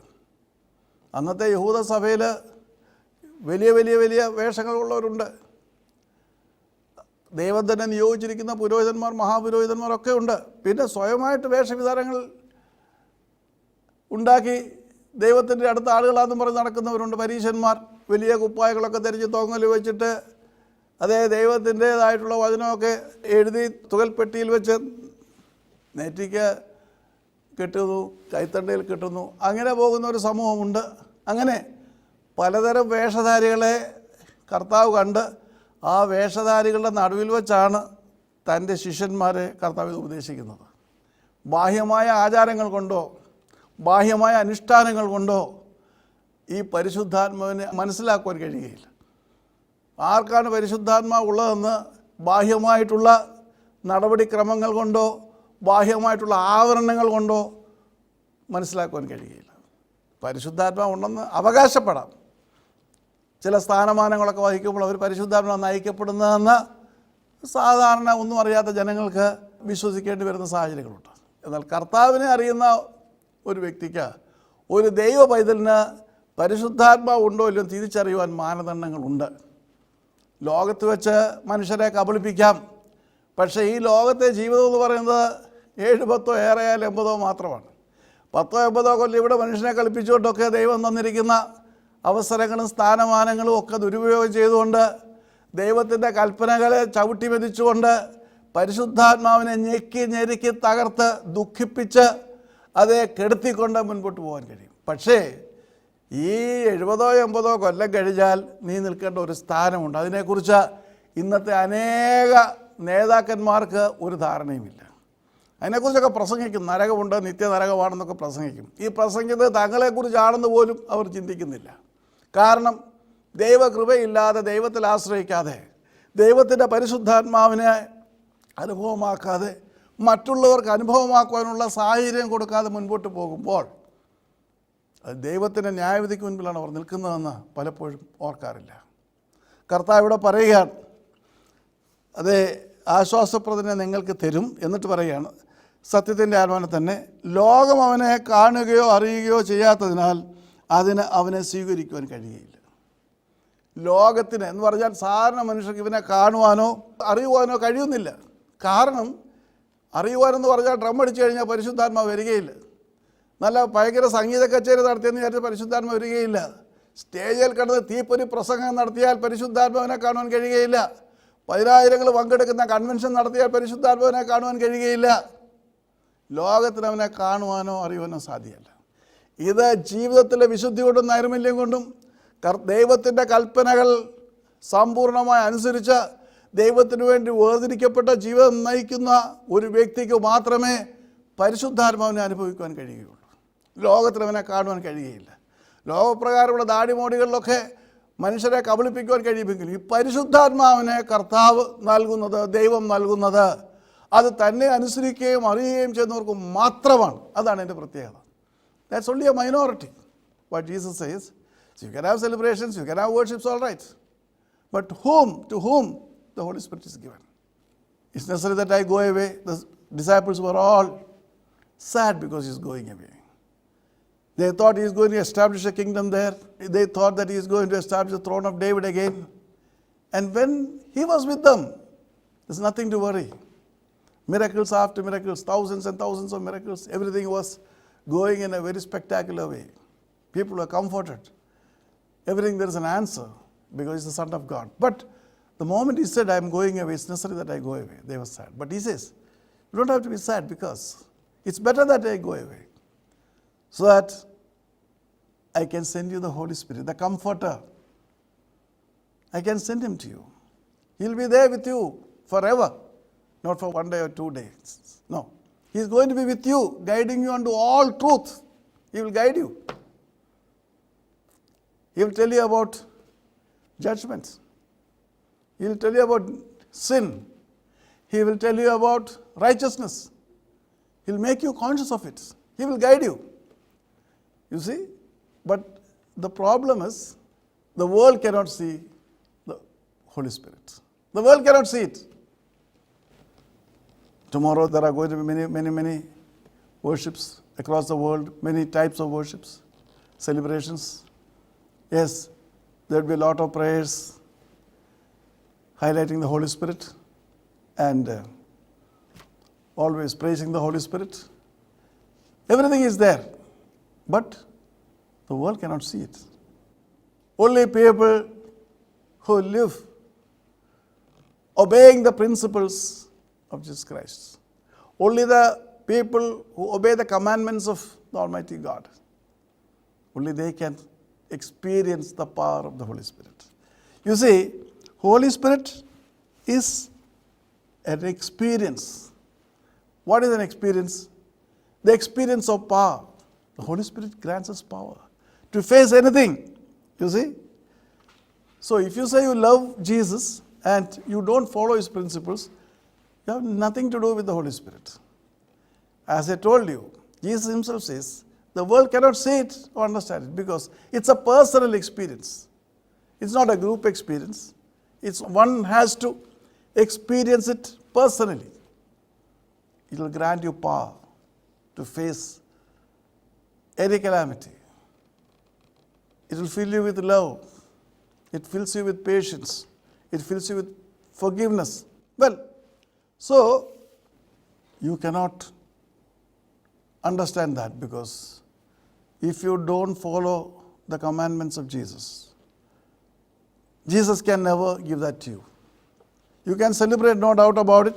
അന്നത്തെ യഹൂദ സഭയിൽ വലിയ വലിയ വലിയ വേഷങ്ങളുള്ളവരുണ്ട്. ദൈവം തന്നെ നിയോഗിച്ചിരിക്കുന്ന പുരോഹിതന്മാർ, മഹാപുരോഹിതന്മാരൊക്കെ ഉണ്ട്. പിന്നെ സ്വയമായിട്ട് വേഷവിധാനങ്ങൾ ഉണ്ടാക്കി ദൈവത്തിൻ്റെ അടുത്ത ആളുകളാണെന്ന് പറഞ്ഞ് നടക്കുന്നവരുണ്ട്. പരീശന്മാർ വലിയ കുപ്പായങ്ങളൊക്കെ ധരിച്ച് തൊങ്ങൽ വെച്ചിട്ട് അതേ ദൈവത്തിൻ്റേതായിട്ടുള്ള വചനമൊക്കെ എഴുതി തുകൽപ്പെട്ടിയിൽ വെച്ച് നെറ്റിക്ക് കിട്ടുന്നു, കൈത്തണ്ടയിൽ കിട്ടുന്നു, അങ്ങനെ പോകുന്ന ഒരു സമൂഹമുണ്ട്. അങ്ങനെ പലതരം വേഷധാരികളെ കർത്താവ് കണ്ട് ആ വേഷധാരികളുടെ നടുവിൽ വെച്ചാണ് തൻ്റെ ശിഷ്യന്മാരെ കർത്താവ് ഉപദേശിക്കുന്നത്. ബാഹ്യമായ ആചാരങ്ങൾ കൊണ്ടോ ബാഹ്യമായ അനുഷ്ഠാനങ്ങൾ കൊണ്ടോ ഈ പരിശുദ്ധാത്മാവിനെ മനസ്സിലാക്കുവാൻ കഴിയുകയില്ല. ആർക്കാണ് പരിശുദ്ധാത്മാവ് ഉള്ളതെന്ന് ബാഹ്യമായിട്ടുള്ള നടപടിക്രമങ്ങൾ കൊണ്ടോ ബാഹ്യമായിട്ടുള്ള ആവരണങ്ങൾ കൊണ്ടോ മനസ്സിലാക്കുവാൻ കഴിയുകയില്ല. പരിശുദ്ധാത്മാവ് ഉണ്ടെന്ന് അവകാശപ്പെടാം. ചില സ്ഥാനമാനങ്ങളൊക്കെ വഹിക്കുമ്പോൾ അവർ പരിശുദ്ധാത്മാവ് നയിക്കപ്പെടുന്നതെന്ന് സാധാരണ ഒന്നും അറിയാത്ത ജനങ്ങൾക്ക് വിശ്വസിക്കേണ്ടി വരുന്ന സാഹചര്യങ്ങളുണ്ട്. എന്നാൽ കർത്താവിനെ അറിയുന്ന ഒരു വ്യക്തിക്ക്, ഒരു ദൈവ പൈതലിന് പരിശുദ്ധാത്മാവ് ഉണ്ടോ ഇല്ലയോ തിരിച്ചറിയുവാൻ മാനദണ്ഡങ്ങളുണ്ട്. ലോകത്ത് വെച്ച് മനുഷ്യരെ കബളിപ്പിക്കാം, പക്ഷേ ഈ ലോകത്തെ ജീവിതം എന്ന് പറയുന്നത് 7, 10 ഏറെയാൽ 80 മാത്രമാണ്. 10, 80 കൊല്ലം ഇവിടെ മനുഷ്യനെ കളിപ്പിച്ചുകൊണ്ടൊക്കെ ദൈവം തന്നിരിക്കുന്ന അവസരങ്ങളും സ്ഥാനമാനങ്ങളും ഒക്കെ ദുരുപയോഗം ചെയ്തുകൊണ്ട് ദൈവത്തിൻ്റെ കൽപ്പനകളെ ചവിട്ടി മെതിച്ചുകൊണ്ട് പരിശുദ്ധാത്മാവിനെ ഞെക്കി ഞെരുക്കി തകർത്ത് ദുഃഖിപ്പിച്ച് അതേ കെടുത്തിക്കൊണ്ട് മുൻപോട്ട് പോകാൻ കഴിയും. പക്ഷേ ഈ 70, 80 കൊല്ലം കഴിഞ്ഞാൽ നീ നിൽക്കേണ്ട ഒരു സ്ഥാനമുണ്ട്. അതിനെക്കുറിച്ച് ഇന്നത്തെ അനേക നേതാക്കന്മാർക്ക് ഒരു ധാരണയുമില്ല. അതിനെക്കുറിച്ചൊക്കെ പ്രസംഗിക്കും, നരകമുണ്ട്, നിത്യനരകമാണെന്നൊക്കെ പ്രസംഗിക്കും. ഈ പ്രസംഗിക്കുന്നത് തങ്ങളെക്കുറിച്ചാണെന്ന് പോലും അവർ ചിന്തിക്കുന്നില്ല. കാരണം ദൈവകൃപയില്ലാതെ, ദൈവത്തിൽ ആശ്രയിക്കാതെ, ദൈവത്തിൻ്റെ പരിശുദ്ധാത്മാവിനെ അനുഭവമാക്കാതെ, മറ്റുള്ളവർക്ക് അനുഭവമാക്കുവാനുള്ള സാഹചര്യം കൊടുക്കാതെ മുൻപോട്ട് പോകുമ്പോൾ അത് ദൈവത്തിൻ്റെ ന്യായവിധിക്ക് മുൻപിലാണ് അവർ നിൽക്കുന്നതെന്ന് പലപ്പോഴും ഓർക്കാറില്ല. കർത്താവ് ഇവിടെ പറയുകയാണ്, അതേ ആശ്വാസപ്രദനെ നിങ്ങൾക്ക് തരും. എന്നിട്ട് പറയുകയാണ്, സത്യത്തിൻ്റെ ആത്മാവിനെ തന്നെ ലോകം അവനെ കാണുകയോ അറിയുകയോ ചെയ്യാത്തതിനാൽ അവനെ സ്വീകരിക്കുവാൻ കഴിയുകയില്ല. ലോകത്തിന് എന്ന് പറഞ്ഞാൽ സാധാരണ മനുഷ്യർക്ക് ഇവനെ കാണുവാനോ അറിയുവാനോ കഴിയുന്നില്ല. കാരണം അറിയുവാനെന്ന് പറഞ്ഞാൽ ഡ്രം അടിച്ചു കഴിഞ്ഞാൽ പരിശുദ്ധാത്മാവ് വരികയില്ല. നല്ല ഭയങ്കര സംഗീത കച്ചേരി നടത്തിയെന്ന് വിചാരിച്ചാൽ പരിശുദ്ധാത്മാവ് വരികയില്ല. സ്റ്റേജിൽ കിടന്ന് തീപ്പൊരി പ്രസംഗം നടത്തിയാൽ പരിശുദ്ധാത്മാവിനെ കാണുവാൻ കഴിയുകയില്ല. 10,000 പങ്കെടുക്കുന്ന കൺവെൻഷൻ നടത്തിയാൽ പരിശുദ്ധാത്മാവിനെ കാണുവാൻ കഴിയുകയില്ല. ലോകത്തിന് അവനെ കാണുവാനോ അറിയുവാനോ സാധ്യമല്ല. ഇത് ജീവിതത്തിലെ വിശുദ്ധി കൊണ്ടും നൈർമല്യം കൊണ്ടും ദൈവത്തിൻ്റെ കൽപ്പനകൾ സമ്പൂർണ്ണമായി അനുസരിച്ച് ദൈവത്തിന് വേണ്ടി വേർതിരിക്കപ്പെട്ട ജീവിതം നയിക്കുന്ന ഒരു വ്യക്തിക്ക് മാത്രമേ പരിശുദ്ധാത്മാവിനെ അനുഭവിക്കുവാൻ കഴിയുകയുള്ളൂ. ലോകത്തിന് അവനെ കാണുവാൻ കഴിയുകയില്ല. ലോകപ്രകാരമുള്ള ദാടിമോടികളിലൊക്കെ മനുഷ്യരെ കബളിപ്പിക്കുവാൻ കഴിയുമെങ്കിലും ഈ പരിശുദ്ധാത്മാവിനെ കർത്താവ് നൽകുന്നത്, ദൈവം നൽകുന്നത് അത് തന്നെ അനുസരിക്കുകയും അറിയുകയും ചെയ്യുന്നവർക്ക് മാത്രമാണ്. അതാണ് എൻ്റെ പ്രത്യേകത. That's only A minority. What Jesus says, you can have celebrations, you can have worships, all right. But to whom the Holy Spirit is given. It's necessary that I go away. The disciples were all sad because he's going away. They thought he is going to establish a kingdom there. They thought that he is going to establish the throne of David again. And when he was with them, there's nothing to worry. Miracles after miracles, thousands and thousands of miracles. Everything was going in a very spectacular way. People were comforted. Everything there is an answer because he's the Son of God. But the moment he said, I am going away, it's necessary that I go away, they were sad. But he says, you don't have to be sad because it's better that I go away so that I can send you the Holy Spirit, the Comforter. I can send him to you. He'll be there with you forever, not for 1 day or 2 days. No, he's going to be with you, guiding you unto all truth. He will guide you. He will tell you about judgment. He will tell you about sin. He will tell you about righteousness. He will make you conscious of it. He will guide you. You see? But the problem is, the world cannot see the Holy Spirit. The world cannot see it. Tomorrow there are going to be many worships across the world, many types of worships, celebrations. Yes, there will be a lot of prayers highlighting the Holy Spirit and always praising the Holy Spirit. Everything is there, but the world cannot see it. Only people who live obeying the principles of Jesus Christ, only the people who obey the commandments of the Almighty God, only they can experience the power of the Holy Spirit. You see, Holy Spirit is an experience. What is an experience? The experience of power. The Holy Spirit grants us power to face anything. You see? So if you say you love Jesus and you don't follow his principles, you have nothing to do with the Holy Spirit. As I told you, Jesus himself says, the world cannot see it or understand it because it's a personal experience. It's not a group experience. It's one has to experience it personally. It will grant you power to face any calamity. It will fill you with love. It fills you with patience. It fills you with forgiveness. Well, so you cannot understand that because if you don't follow the commandments of Jesus, Jesus can never give that to you. You can celebrate, no doubt about it,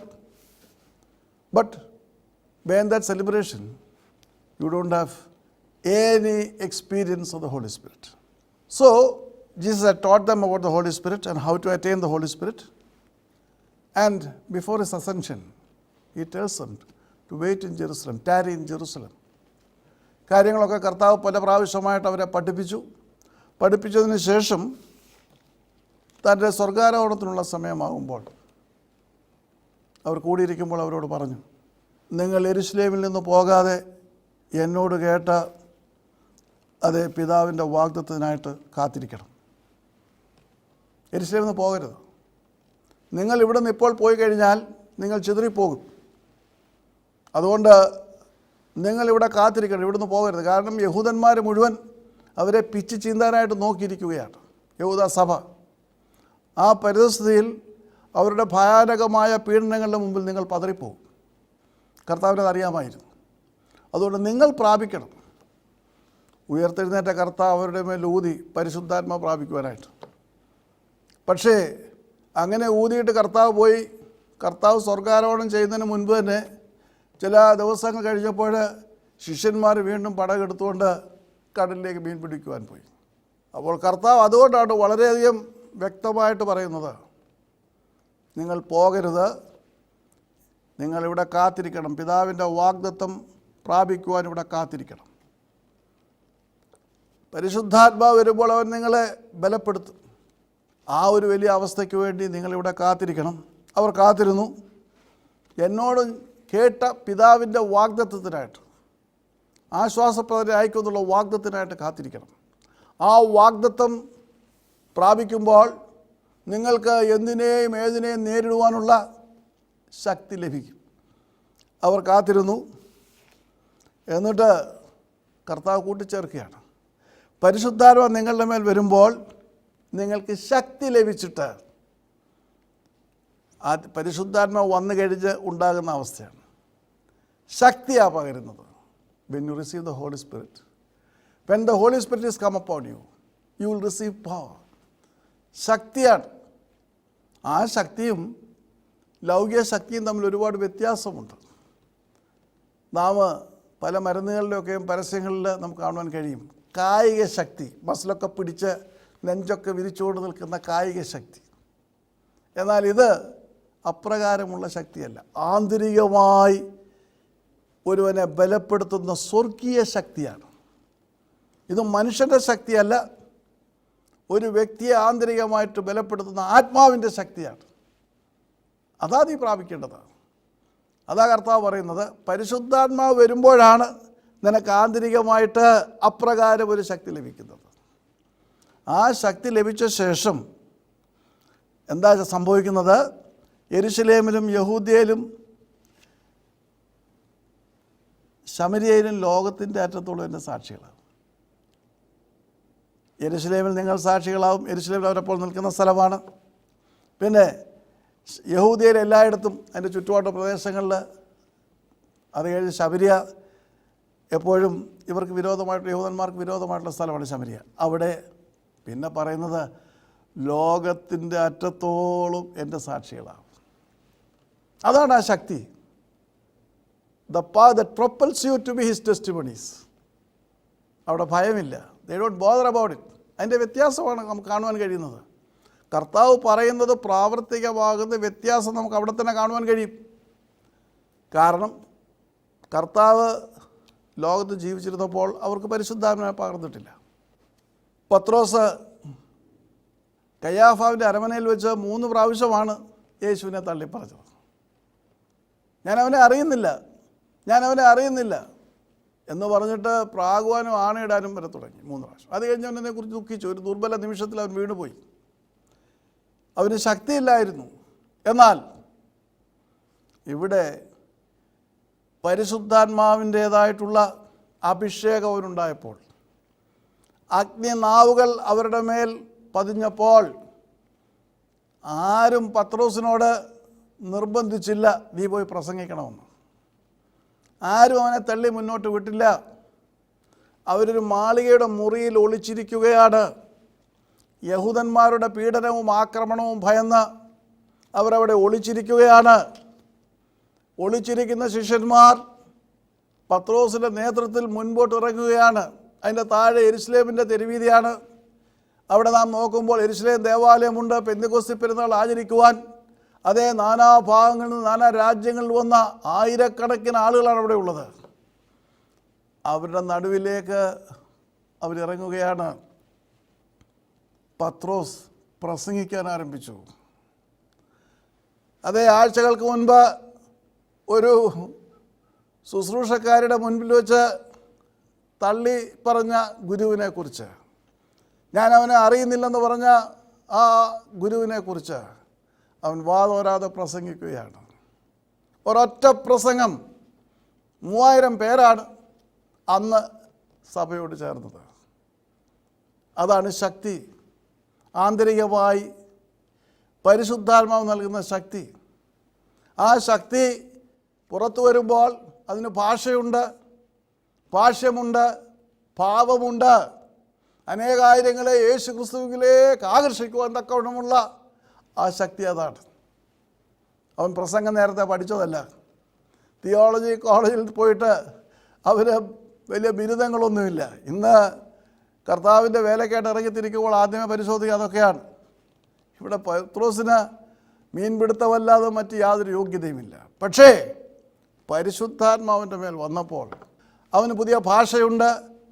but beyond that celebration, you don't have any experience of the Holy Spirit. So, Jesus had taught them about the Holy Spirit and how to attain the Holy Spirit. And before his ascension, he tells them to wait in Jerusalem, tarry in Jerusalem. കാര്യങ്ങളൊക്കെ കർത്താവ് പല പ്രാവശ്യമായിട്ട് അവരെ പഠിപ്പിച്ചതിന് ശേഷം തൻ്റെ സ്വർഗാരോഹണത്തിനുള്ള സമയമാകുമ്പോൾ അവർ കൂടിയിരിക്കുമ്പോൾ അവരോട് പറഞ്ഞു, നിങ്ങൾ യെരുശലേമിൽ നിന്ന് പോകാതെ എന്നോട് കേട്ട അതേ പിതാവിൻ്റെ വാഗ്ദത്തത്തിനായിട്ട് കാത്തിരിക്കണം. യെരുശലേമിൽ നിന്ന് പോകരുത്. നിങ്ങൾ ഇവിടെ നിന്ന് ഇപ്പോൾ പോയി കഴിഞ്ഞാൽ നിങ്ങൾ ചിതറിപ്പോകും. അതുകൊണ്ട് നിങ്ങളിവിടെ കാത്തിരിക്കണം, ഇവിടുന്ന് പോകരുത്. കാരണം യഹൂദന്മാർ മുഴുവൻ അവരെ പിച്ച് ചീന്താനായിട്ട് നോക്കിയിരിക്കുകയാണ്, യഹൂദ സഭ. ആ പരിസ്ഥിതിയിൽ അവരുടെ ഭയാനകമായ പീഡനങ്ങളുടെ മുമ്പിൽ നിങ്ങൾ പതറിപ്പോകും. കർത്താവിനത് അറിയാമായിരുന്നു. അതുകൊണ്ട് നിങ്ങൾ പ്രാപിക്കണം. ഉയർത്തെഴുന്നേറ്റ കർത്താവ് അവരുടെ മേൽ ഊതി പരിശുദ്ധാത്മ പ്രാപിക്കുവാനായിട്ട്. പക്ഷേ അങ്ങനെ ഊതിയിട്ട് കർത്താവ് പോയി. കർത്താവ് സ്വർഗാരോഹണം ചെയ്യുന്നതിന് മുൻപ് തന്നെ ചില ദിവസങ്ങൾ കഴിഞ്ഞപ്പോൾ ശിഷ്യന്മാർ വീണ്ടും പടകെടുത്തുകൊണ്ട് കടലിലേക്ക് മീൻ പിടിക്കുവാൻ പോയി. അപ്പോൾ കർത്താവ് അതുകൊണ്ടാണ് വളരെയധികം വ്യക്തമായിട്ട് പറയുന്നത്, നിങ്ങൾ പോകരുത്, നിങ്ങളിവിടെ കാത്തിരിക്കണം, പിതാവിൻ്റെ വാഗ്ദത്തം പ്രാപിക്കുവാൻ ഇവിടെ കാത്തിരിക്കണം. പരിശുദ്ധാത്മാവ് വരുമ്പോൾ അവൻ നിങ്ങളെ ബലപ്പെടുത്തും. ആ ഒരു വലിയ അവസ്ഥയ്ക്ക് വേണ്ടി നിങ്ങളിവിടെ കാത്തിരിക്കണം. അവർ കാത്തിരുന്നു. എന്നോട് കേട്ട പിതാവിൻ്റെ വാഗ്ദത്തത്തിനായിട്ട്, ആശ്വാസപ്രദനായിക്കൊന്നുള്ള വാഗ്ദത്തത്തിനായിട്ട് കാത്തിരിക്കണം. ആ വാഗ്ദത്തം പ്രാപിക്കുമ്പോൾ നിങ്ങൾക്ക് എന്തിനേയും ഏതിനേയും നേരിടുവാനുള്ള ശക്തി ലഭിക്കും. അവർ കാത്തിരുന്നു. എന്നിട്ട് കർത്താവ് കൂട്ടിച്ചേർക്കുകയാണ്, പരിശുദ്ധാത്മ നിങ്ങളുടെ മേൽ വരുമ്പോൾ നിങ്ങൾക്ക് ശക്തി ലഭിച്ചിട്ട്, ആ പരിശുദ്ധാത്മാവ് വന്നു കഴിഞ്ഞ് ഉണ്ടാകുന്ന അവസ്ഥയാണ് ശക്തിയാണ് പകരുന്നത്. When you receive the Holy Spirit, when the Holy Spirit is come upon you, you will receive power. ശക്തിയാണ്. ആ ശക്തിയും ലൗകിക ശക്തിയും തമ്മിൽ ഒരുപാട് വ്യത്യാസമുണ്ട്. നാം പല മരുന്നുകളിലൊക്കെയും പരസ്യങ്ങളിൽ നമുക്ക് കാണുവാൻ കഴിയും കായിക ശക്തി, മസിലൊക്കെ പിടിച്ച് നെഞ്ചൊക്കെ വിരിച്ചുകൊണ്ട് നിൽക്കുന്ന കായിക ശക്തി. എന്നാൽ ഇത് അപ്രകാരമുള്ള ശക്തിയല്ല. ആന്തരികമായി ഒരുവനെ ബലപ്പെടുത്തുന്ന സ്വർഗീയ ശക്തിയാണ്. ഇത് മനുഷ്യൻ്റെ ശക്തിയല്ല, ഒരു വ്യക്തിയെ ആന്തരികമായിട്ട് ബലപ്പെടുത്തുന്ന ആത്മാവിൻ്റെ ശക്തിയാണ്. അതാ നീ പ്രാപിക്കേണ്ടത്. അതാ കർത്താവ് പറയുന്നത്, പരിശുദ്ധാത്മാവ് വരുമ്പോഴാണ് നിനക്ക് ആന്തരികമായിട്ട് അപ്രകാരം ഒരു ശക്തി ലഭിക്കുന്നത്. ആ ശക്തി ലഭിച്ച ശേഷം എന്താ സംഭവിക്കുന്നത്? യെരുശലേമിലും യഹൂദ്യയിലും ശമരിയയിലും ലോകത്തിൻ്റെ അറ്റത്തോളം എൻ്റെ സാക്ഷികളാണ്. യെരുശലേമിൽ നിങ്ങൾ സാക്ഷികളാവും. യെരുശലേമിൽ അവരപ്പോൾ നിൽക്കുന്ന സ്ഥലമാണ്. പിന്നെ യഹൂദ്യയിൽ എല്ലായിടത്തും അതിൻ്റെ ചുറ്റുപാട്ട പ്രദേശങ്ങളിൽ, അത് കഴിഞ്ഞ് ശമരിയ എപ്പോഴും ഇവർക്ക് വിരോധമായിട്ട്, യഹൂദന്മാർക്ക് വിരോധമായിട്ടുള്ള സ്ഥലമാണ് ശമരിയ. അവിടെ പിന്നെ പറയുന്നത് ലോകത്തിൻ്റെ അറ്റത്തോളം എൻ്റെ സാക്ഷികളാണ്. അതാണ് ആ ശക്തി. The power that propels you to be his testimonies. അവിടെ ഭയമില്ല. They don't bother about it. അതിൻ്റെ വ്യത്യാസമാണ് നമുക്ക് കാണുവാൻ കഴിയുന്നത്. കർത്താവ് പറയുന്നത് പ്രാവർത്തികമാകുന്ന വ്യത്യാസം നമുക്ക് അവിടെ തന്നെ കാണുവാൻ കഴിയും. കാരണം കർത്താവ് ലോകത്ത് ജീവിച്ചിരുന്നപ്പോൾ അവർക്ക് പരിശുദ്ധാത്മാവിനെ പകർന്നിട്ടില്ല. പത്രോസ് കയ്യാഫാവിൻ്റെ അരമനയിൽ വെച്ച് 3 പ്രാവശ്യമാണ് യേശുവിനെ തള്ളിപ്പറഞ്ഞത്. ഞാൻ അവനെ അറിയുന്നില്ല എന്ന് പറഞ്ഞിട്ട് പ്രാകുവാനും ആണയിടാനും വരെ തുടങ്ങി 3 പ്രാവശ്യം. അത് കഴിഞ്ഞ് അവനെക്കുറിച്ച് ദുഃഖിച്ചു. ഒരു ദുർബല നിമിഷത്തിൽ അവൻ വീണുപോയി. അവന് ശക്തിയില്ലായിരുന്നു. എന്നാൽ ഇവിടെ പരിശുദ്ധാത്മാവിൻ്റേതായിട്ടുള്ള അഭിഷേകം അവനുണ്ടായപ്പോൾ, അഗ്നിനാവുകൾ അവരുടെ മേൽ പതിഞ്ഞപ്പോൾ ആരും പത്രോസിനോട് നിർബന്ധിച്ചില്ല നീ പോയി പ്രസംഗിക്കണമെന്ന്. ആരും അവനെ തള്ളി മുന്നോട്ട് വിട്ടില്ല. അവരൊരു മാളികയുടെ മുറിയിൽ ഒളിച്ചിരിക്കുകയാണ്. യഹൂദന്മാരുടെ പീഡനവും ആക്രമണവും ഭയന്ന് അവരവിടെ ഒളിച്ചിരിക്കുകയാണ്. ഒളിച്ചിരിക്കുന്ന ശിഷ്യന്മാർ പത്രോസിൻ്റെ നേതൃത്വത്തിൽ മുൻപോട്ട് ഇറങ്ങുകയാണ്. അതിൻ്റെ താഴെ യെരുശലേമിൻ്റെ തെരുവീതിയാണ്. അവിടെ നാം നോക്കുമ്പോൾ യെരുശലേം ദേവാലയമുണ്ട്. പെന്തക്കോസ്തി പെരുന്നാൾ ആചരിക്കുവാൻ അതേ നാനാഭാഗങ്ങളിൽ നിന്ന്, നാനാ രാജ്യങ്ങളിൽ വന്ന ആയിരക്കണക്കിന് ആളുകളാണ് അവിടെ ഉള്ളത്. അവരുടെ നടുവിലേക്ക് അവരിറങ്ങുകയാണ്. പത്രോസ് പ്രസംഗിക്കാൻ ആരംഭിച്ചു. അതേ ആഴ്ചകൾക്ക് മുൻപ് ഒരു ശുശ്രൂഷക്കാരുടെ മുൻപിൽ വെച്ച് തള്ളി പറഞ്ഞ ഗുരുവിനെക്കുറിച്ച്, ഞാൻ അവനെ അറിയുന്നില്ലെന്ന് പറഞ്ഞ ആ ഗുരുവിനെക്കുറിച്ച് അവൻ വാതോരാതെ പ്രസംഗിക്കുകയാണ്. ഒരൊറ്റ പ്രസംഗം 3000 പേരാണ് അന്ന് സഭയോട് ചേർന്നത്. അതാണ് ശക്തി. ആന്തരികമായി പരിശുദ്ധാത്മാവ് നൽകുന്ന ശക്തി. ആ ശക്തി പുറത്തു വരുമ്പോൾ അതിന് ഭാഷയുണ്ട്, ഭാഷ്യമുണ്ട്, ഭാവമുണ്ട്. അനേകായിരങ്ങളെ യേശു ക്രിസ്തുവിലേക്ക് ആകർഷിക്കുവാൻ തക്കവണ്ണമുള്ള ആ ശക്തി അതാണ്. അവൻ പ്രസംഗം നേരത്തെ പഠിച്ചതല്ല. തിയോളജി കോളേജിൽ പോയിട്ട് അവന് വലിയ ബിരുദങ്ങളൊന്നുമില്ല. ഇന്ന് കർത്താവിൻ്റെ വേലക്കായിട്ട് ഇറങ്ങിത്തിരിക്കുമ്പോൾ ആദ്യമേ പരിശോധിക്കുക അതൊക്കെയാണ്. ഇവിടെ പത്രോസിന് മീൻപിടുത്തമല്ലാതെ മറ്റ് യാതൊരു യോഗ്യതയുമില്ല. പക്ഷേ പരിശുദ്ധാത്മാവിൻ്റെ മേൽ വന്നപ്പോൾ അവന് പുതിയ ഭാഷയുണ്ട്,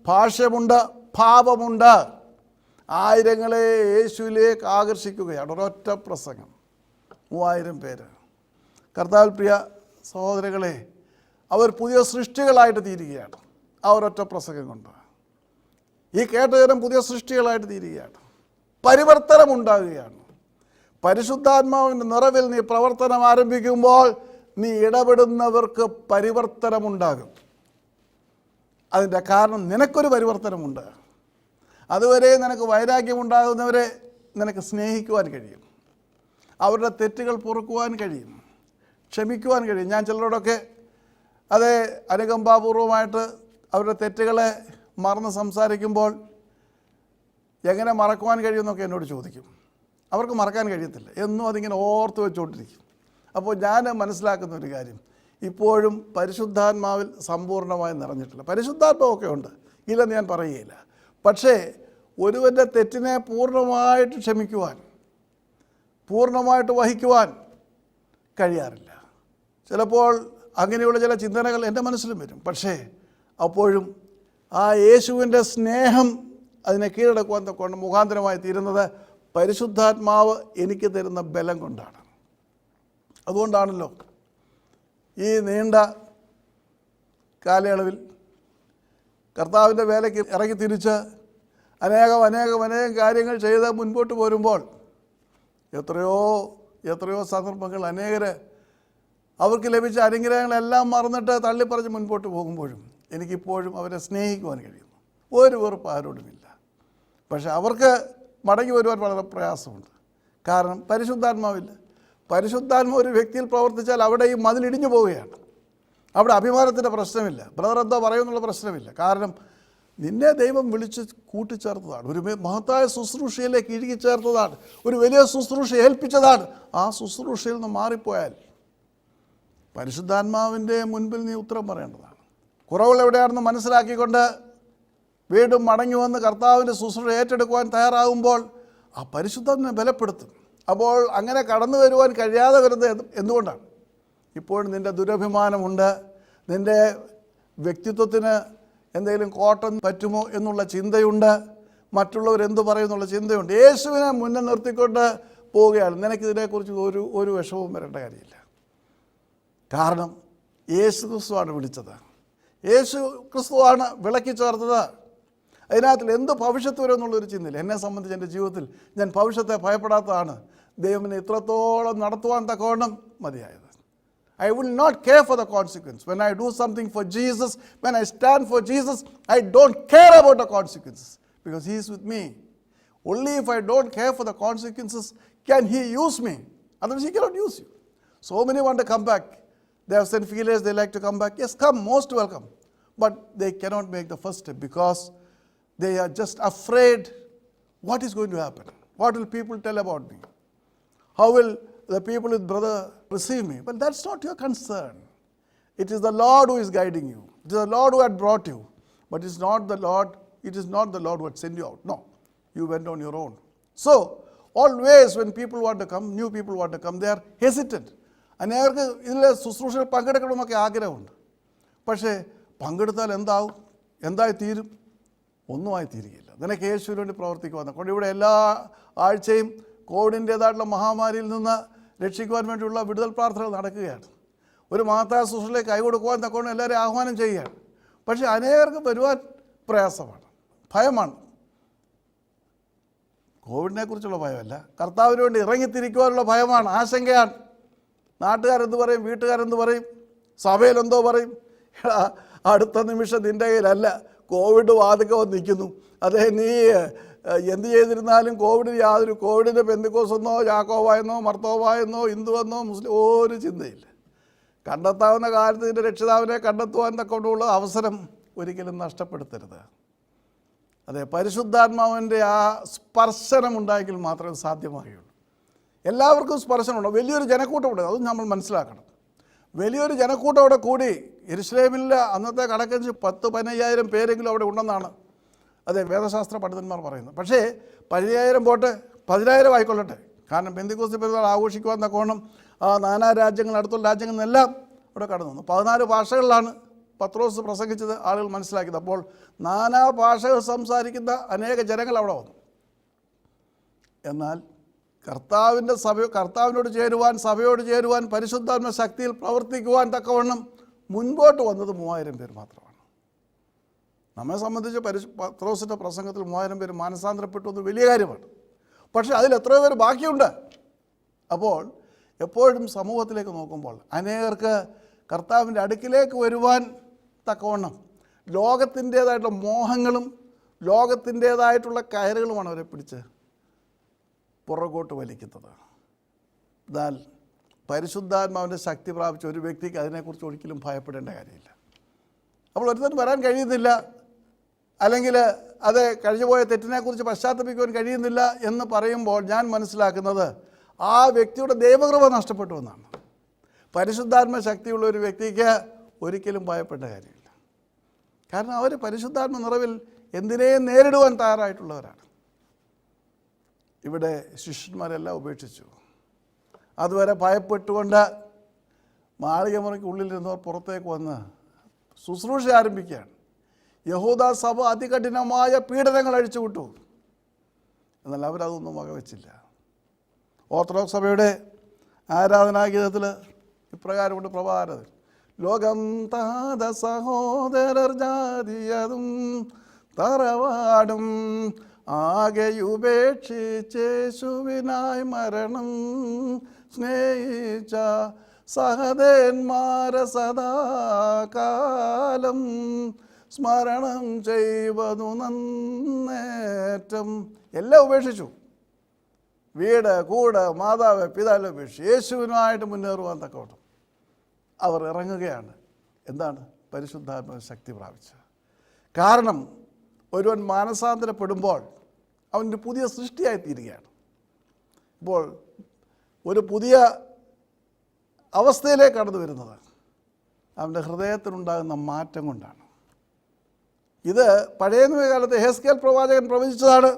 ഭാഷ്യമുണ്ട്, ഭാവമുണ്ട്. ആയിരങ്ങളെ യേശുവിലേക്ക് ആകർഷിക്കുകയാണ്. ഒരൊറ്റ പ്രസംഗം 3000 പേര്. കർത്താവിൽ പ്രിയ സഹോദരങ്ങളെ, അവർ പുതിയ സൃഷ്ടികളായിട്ട് തീരുകയാണ് ആ ഒരൊറ്റ പ്രസംഗം കൊണ്ട്. ഈ കേട്ട ജനം പുതിയ സൃഷ്ടികളായിട്ട് തീരുകയാണ്. പരിവർത്തനം ഉണ്ടാകുകയാണ്. പരിശുദ്ധാത്മാവിൻ്റെ നിറവിൽ നീ പ്രവർത്തനം ആരംഭിക്കുമ്പോൾ നീ ഇടപെടുന്നവർക്ക് പരിവർത്തനമുണ്ടാകും. അതിൻ്റെ കാരണം നിനക്കൊരു പരിവർത്തനമുണ്ട്. അതുവരെ നിനക്ക് വൈരാഗ്യമുണ്ടാകുന്നവരെ നിനക്ക് സ്നേഹിക്കുവാൻ കഴിയും, അവരുടെ തെറ്റുകൾ പൊറുക്കുവാൻ കഴിയും, ക്ഷമിക്കുവാൻ കഴിയും. ഞാൻ ചിലരോടൊക്കെ അതേ അനുകമ്പാപൂർവമായിട്ട് അവരുടെ തെറ്റുകളെ മറന്ന് സംസാരിക്കുമ്പോൾ എങ്ങനെ മറക്കുവാൻ കഴിയുമെന്നൊക്കെ എന്നോട് ചോദിക്കും. അവർക്ക് മറക്കാൻ കഴിയത്തില്ല, എന്നും അതിങ്ങനെ ഓർത്ത് വെച്ചുകൊണ്ടിരിക്കും. അപ്പോൾ ഞാൻ മനസ്സിലാക്കുന്ന ഒരു കാര്യം, ഇപ്പോഴും പരിശുദ്ധാത്മാവിൽ സമ്പൂർണ്ണമായി നിറഞ്ഞിട്ടില്ല. പരിശുദ്ധാത്മാവൊക്കെ ഉണ്ട്, ഇല്ലെന്ന് ഞാൻ പറയുകയില്ല. പക്ഷേ ഒരുവൻ്റെ തെറ്റിനെ പൂർണ്ണമായിട്ട് ക്ഷമിക്കുവാൻ, പൂർണ്ണമായിട്ട് വഹിക്കുവാൻ കഴിയാറില്ല. ചിലപ്പോൾ അങ്ങനെയുള്ള ചില ചിന്തനകൾ എൻ്റെ മനസ്സിലും വരും. പക്ഷേ അപ്പോഴും ആ യേശുവിൻ്റെ സ്നേഹം അതിനെ കീഴടക്കുവാൻ കൊണ്ട് മുഖാന്തരമായി തീരുന്നത് പരിശുദ്ധാത്മാവ് എനിക്ക് തരുന്ന ബലം കൊണ്ടാണ്. അതുകൊണ്ടാണല്ലോ ഈ നീണ്ട കാലയളവിൽ കർത്താവിൻ്റെ വേലയ്ക്ക് ഇറങ്ങി തിരിച്ച് അനേകം കാര്യങ്ങൾ ചെയ്ത് മുൻപോട്ട് പോരുമ്പോൾ എത്രയോ സന്ദർഭങ്ങൾ അനേകർ അവർക്ക് ലഭിച്ച അനുഗ്രഹങ്ങളെല്ലാം മറന്നിട്ട് തള്ളിപ്പറഞ്ഞ് മുൻപോട്ട് പോകുമ്പോഴും എനിക്കിപ്പോഴും അവരെ സ്നേഹിക്കുവാൻ കഴിയുന്നു. ഒരു വെറുപ്പ് ആരോടുമില്ല. പക്ഷെ അവർക്ക് മടങ്ങി വരുവാൻ വളരെ പ്രയാസമുണ്ട്. കാരണം പരിശുദ്ധാത്മാവില്ല. പരിശുദ്ധാത്മാവ് ഒരു വ്യക്തിയിൽ പ്രവർത്തിച്ചാൽ അവിടെ ഈ മതിലിടിഞ്ഞു പോവുകയാണ്. അവിടെ അഭിമാനത്തിൻ്റെ പ്രശ്നമില്ല, ബ്രദർ എന്തോ പറയുമെന്നുള്ള പ്രശ്നമില്ല. കാരണം നിന്നെ ദൈവം വിളിച്ച് കൂട്ടിച്ചേർത്തതാണ്, ഒരു മഹത്തായ ശുശ്രൂഷയിലേക്ക് ഇഴുകി ചേർത്തതാണ്, ഒരു വലിയ ശുശ്രൂഷ ഏൽപ്പിച്ചതാണ്. ആ ശുശ്രൂഷയിൽ നിന്ന് മാറിപ്പോയാൽ പരിശുദ്ധാത്മാവിൻ്റെ മുൻപിൽ നീ ഉത്തരം പറയേണ്ടതാണ്. കുറവുകൾ എവിടെയാണെന്ന് മനസ്സിലാക്കിക്കൊണ്ട് വീണ്ടും മടങ്ങി വന്ന് കർത്താവിൻ്റെ ശുശ്രൂഷ ഏറ്റെടുക്കുവാൻ തയ്യാറാകുമ്പോൾ ആ പരിശുദ്ധാത്മാവിനെ ബലപ്പെടുത്തും. അപ്പോൾ അങ്ങനെ കടന്നു വരുവാൻ കഴിയാതെ വരുന്നത് എന്തുകൊണ്ടാണ്? ഇപ്പോഴും നിൻ്റെ ദുരഭിമാനമുണ്ട്, നിൻ്റെ വ്യക്തിത്വത്തിന് എന്തെങ്കിലും കോട്ടം പറ്റുമോ എന്നുള്ള ചിന്തയുണ്ട്, മറ്റുള്ളവരെന്ത് പറയുന്നുള്ള ചിന്തയുണ്ട്. യേശുവിനെ മുന്നിൽ നിർത്തിക്കൊണ്ട് പോവുകയാണ്. നിനക്കിതിനെക്കുറിച്ച് ഒരു വിഷമവും വരേണ്ട കാര്യമില്ല. കാരണം യേശു ക്രിസ്തുവാണ് വിളിച്ചത്, യേശു ക്രിസ്തുവാണ് വിളക്കി ചേർത്തത്. അതിനകത്തിൽ എന്ത് ഭവിഷ്യത്ത് വരും എന്നുള്ളൊരു ചിന്തയില്ല. എന്നെ സംബന്ധിച്ച് എൻ്റെ ജീവിതത്തിൽ ഞാൻ ഭവിഷ്യത്തെ ഭയപ്പെടാത്തതാണ് ദൈവത്തിനെ ഇത്രത്തോളം നടത്തുവാൻ തക്കവണ്ണം മതിയായത്. I will not care for the consequence. When I do something for Jesus, when I stand for Jesus, I don't care about the consequences because He is with me. Only if I don't care for the consequences can He use me. Otherwise He cannot use you. So many want to come back. They have sent feelers, they like to come back. Yes, come, most welcome. But they cannot make the first step because they are just afraid what is going to happen. What will people tell about me? How will the people with brother receive me? But that's not your concern. It is the Lord who is guiding you. It is the Lord who had brought you. But it is not the Lord who had sent you out. No, you went on your own. So, always when people want to come, new people want to come, they are hesitant. അനേകർക്ക് ഇതിലെ ശുശ്രൂഷയിൽ പങ്കെടുക്കണമെന്നൊക്കെ ആഗ്രഹമുണ്ട്. പക്ഷേ പങ്കെടുത്താൽ എന്തായി തീരും? ഒന്നുമായി തീരുകയില്ല. നിനക്ക് യേശുവിന് വേണ്ടി പ്രവർത്തിക്കുവാൻ കൊണ്ട് ഇവിടെ എല്ലാ ആഴ്ചയും കോവിഡിൻ്റേതായിട്ടുള്ള മഹാമാരിയിൽ നിന്ന് രക്ഷിക്കുവാൻ വേണ്ടിയുള്ള വിടുതൽ പ്രാർത്ഥനകൾ നടക്കുകയാണ്. ഒരു മഹത്തായ ശുശ്രൂഷയിലേക്ക് കൈ കൊടുക്കുവാൻ തക്കവണ്ണം എല്ലാവരെയും ആഹ്വാനം ചെയ്യുകയാണ്. പക്ഷേ അനേകർക്ക് വരുവാൻ പ്രയാസമാണ്, ഭയമാണ്. കോവിഡിനെ കുറിച്ചുള്ള ഭയമല്ല, കർത്താവിന് വേണ്ടി ഇറങ്ങിത്തിരിക്കുവാനുള്ള ഭയമാണ്, ആശങ്കയാണ്. നാട്ടുകാരെന്ത് പറയും, വീട്ടുകാരെന്ത് പറയും, സഭയിലെന്തോ പറയും. എടാ, അടുത്ത നിമിഷം നിൻ്റെ കയ്യിലല്ല, കോവിഡ് വാതിക്കെ വന്ന് നിൽക്കുന്നു. അതേ, നീ എന്ത് ചെയ്തിരുന്നാലും കോവിഡിൻ്റെ പെന്തിക്കോസെന്നോ യാക്കോബായെന്നോ മർത്തോബായെന്നോ ഹിന്ദുവെന്നോ മുസ്ലിം ഒരു ചിന്തയില്ല. കണ്ടെത്താവുന്ന കാലത്ത് നിൻ്റെ രക്ഷിതാവിനെ കണ്ടെത്തുവാൻ തക്കൊണ്ടുള്ള അവസരം ഒരിക്കലും നഷ്ടപ്പെടുത്തരുത്. അതെ, പരിശുദ്ധാത്മാവിൻ്റെ ആ സ്പർശനം ഉണ്ടായെങ്കിൽ മാത്രമേ സാധ്യമാകുകയുള്ളൂ. എല്ലാവർക്കും സ്പർശനമുണ്ടോ? വലിയൊരു ജനക്കൂട്ടമുണ്ട്, അതും നമ്മൾ മനസ്സിലാക്കണം. വലിയൊരു ജനക്കൂട്ടം അവിടെ കൂടി. യെരുശലേമിൽ അന്നത്തെ കണക്കനുസരിച്ച് 10-15,000 പേരെങ്കിലും അവിടെ ഉണ്ടെന്നാണ് അതെ വേദശാസ്ത്ര പണ്ഡിതന്മാർ പറയുന്നത്. പക്ഷേ 15,000 പോട്ടെ, 10,000 ആയിക്കൊള്ളട്ടെ. കാരണം പെന്തിക്കോസ്ത് പെരുന്നാൾ ആഘോഷിക്കുവാൻ തക്കവണ്ണം ആ നാനാ രാജ്യങ്ങൾ, അടുത്തുള്ള രാജ്യങ്ങളിൽ നിന്നെല്ലാം ഇവിടെ കടന്നു വന്നു. 14 ഭാഷകളിലാണ് പത്രോസ് പ്രസംഗിച്ചത് ആളുകൾ മനസ്സിലാക്കിയത്. അപ്പോൾ നാനാ ഭാഷകൾ സംസാരിക്കുന്ന അനേക ജനങ്ങൾ അവിടെ വന്നു. എന്നാൽ കർത്താവിനോട് ചേരുവാൻ, സഭയോട് ചേരുവാൻ, പരിശുദ്ധാത്മ ശക്തിയിൽ പ്രവർത്തിക്കുവാൻ തക്കവണ്ണം മുൻപോട്ട് വന്നത് 3000 പേർ മാത്രമാണ്. നമ്മെ സംബന്ധിച്ച് പത്രോസിൻ്റെ പ്രസംഗത്തിൽ 3000 പേര് മാനസാന്തരപ്പെട്ടു എന്ന് വലിയ കാര്യമാണ്. പക്ഷേ അതിൽ എത്രയോ പേര് ബാക്കിയുണ്ട്. അപ്പോൾ എപ്പോഴും സമൂഹത്തിലേക്ക് നോക്കുമ്പോൾ അനേകർക്ക് കർത്താവിൻ്റെ അടുക്കിലേക്ക് വരുവാൻ തക്കവണ്ണം ലോകത്തിൻ്റേതായിട്ടുള്ള മോഹങ്ങളും ലോകത്തിൻ്റേതായിട്ടുള്ള കയറുകളുമാണ് അവരെ പിടിച്ച് പുറകോട്ട് വലിക്കുന്നത്. എന്നാൽ പരിശുദ്ധാത്മാവിൻ്റെ ശക്തി പ്രാപിച്ച ഒരു വ്യക്തിക്ക് അതിനെക്കുറിച്ച് ഒരിക്കലും ഭയപ്പെടേണ്ട കാര്യമില്ല. അപ്പോൾ ഒരുത്തന് വരാൻ കഴിയുന്നില്ല, അല്ലെങ്കിൽ അത് കഴിഞ്ഞുപോയ തെറ്റിനെക്കുറിച്ച് പശ്ചാത്തപിക്കുവാൻ കഴിയുന്നില്ല എന്ന് പറയുമ്പോൾ ഞാൻ മനസ്സിലാക്കുന്നത് ആ വ്യക്തിയുടെ ദൈവകൃപ നഷ്ടപ്പെട്ടു എന്നാണ്. പരിശുദ്ധാത്മ ശക്തിയുള്ള ഒരു വ്യക്തിക്ക് ഒരിക്കലും ഭയപ്പെട്ട കാര്യമില്ല. കാരണം അവർ പരിശുദ്ധാത്മ നിറവിൽ എന്തിനേയും നേരിടുവാൻ തയ്യാറായിട്ടുള്ളവരാണ്. ഇവിടെ ശിഷ്യന്മാരെല്ലാം ഉപേക്ഷിച്ചു. അതുവരെ ഭയപ്പെട്ടുകൊണ്ട് മാളികമുറിക്ക് ഉള്ളിലിരുന്നവർ പുറത്തേക്ക് വന്ന് ശുശ്രൂഷ ആരംഭിക്കുകയാണ്. യഹൂദ സഭ അതികഠിനമായ പീഡനങ്ങൾ അഴിച്ചുവിട്ടു. എന്നാൽ അവരതൊന്നും വകവെച്ചില്ല. ഓർത്തഡോക്സ് സഭയുടെ ആരാധനാഗീതത്തിൽ ഇപ്രകാരമുണ്ട് പ്രഭാതത്തിൽ: ലോകം താത സഹോദരർ ജാതിയതും തറവാടും ആകെയുപേക്ഷിച്ചേശുവിനായി മരണം സ്നേഹിച്ച സഹദേന്മാരെ സദാകാലം സ്മരണം ചെയ്വതു നന്നേറ്റം. എല്ലാം ഉപേക്ഷിച്ചു. വീട്, കൂട്, മാതാവ്, പിതാവ് ഉപേക്ഷിച്ചു യേശുവിനായിട്ട് മുന്നേറുവാൻ തക്കവണ്ണം അവർ ഇറങ്ങുകയാണ്. എന്താണ്? പരിശുദ്ധാത്മ ശക്തി പ്രാപിച്ച. കാരണം ഒരുവൻ മാനസാന്തരപ്പെടുമ്പോൾ അവൻ്റെ പുതിയ സൃഷ്ടിയായി തീരുകയാണ്. ഇപ്പോൾ ഒരു പുതിയ അവസ്ഥയിലേക്ക് കടന്നു വരുന്നത് അവൻ്റെ ഹൃദയത്തിനുണ്ടാകുന്ന മാറ്റം കൊണ്ടാണ്. ഇത് പഴയ നിയമകാലത്ത് എഹെസ്കേൽ പ്രവാചകൻ പ്രവചിച്ചതാണ്.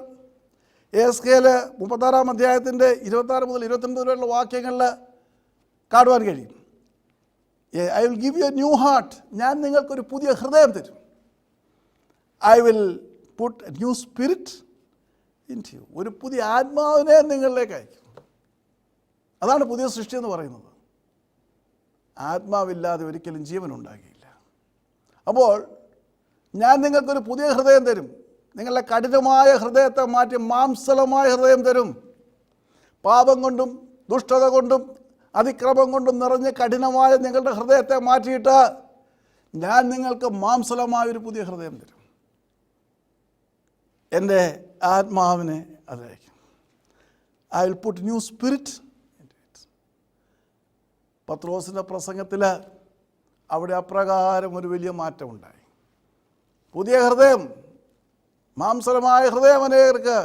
എഹെസ്കേൽ 36-ാം അധ്യായത്തിൻ്റെ 26 മുതൽ 29 വരെയുള്ള വാക്യങ്ങളിൽ കാണുവാൻ കഴിയും. I will give you a new heart. ഞാൻ നിങ്ങൾക്കൊരു പുതിയ ഹൃദയം തരും. I will put a new spirit in you. ഒരു പുതിയ ആത്മാവിനെ നിങ്ങളിലേക്ക് അയക്കും. അതാണ് പുതിയ സൃഷ്ടി എന്ന് പറയുന്നത്. ആത്മാവില്ലാതെ ഒരിക്കലും ജീവൻ ഉണ്ടാകില്ല. അപ്പോൾ ഞാൻ നിങ്ങൾക്കൊരു പുതിയ ഹൃദയം തരും. നിങ്ങളുടെ കഠിനമായ ഹൃദയത്തെ മാറ്റി മാംസലമായ ഹൃദയം തരും. പാപം കൊണ്ടും ദുഷ്ടത കൊണ്ടും അതിക്രമം കൊണ്ടും നിറഞ്ഞ് കഠിനമായ നിങ്ങളുടെ ഹൃദയത്തെ മാറ്റിയിട്ട് ഞാൻ നിങ്ങൾക്ക് മാംസലമായൊരു പുതിയ ഹൃദയം തരും. എൻ്റെ ആത്മാവിനെ അതിലേക്കും. I will put new spirit. പത്രോസിൻ്റെ പ്രസംഗത്തിൽ അവിടെ അപ്രകാരം ഒരു വലിയ മാറ്റമുണ്ടായി. പുതിയ ഹൃദയം, മാംസലമായ ഹൃദയം അനേകർക്ക്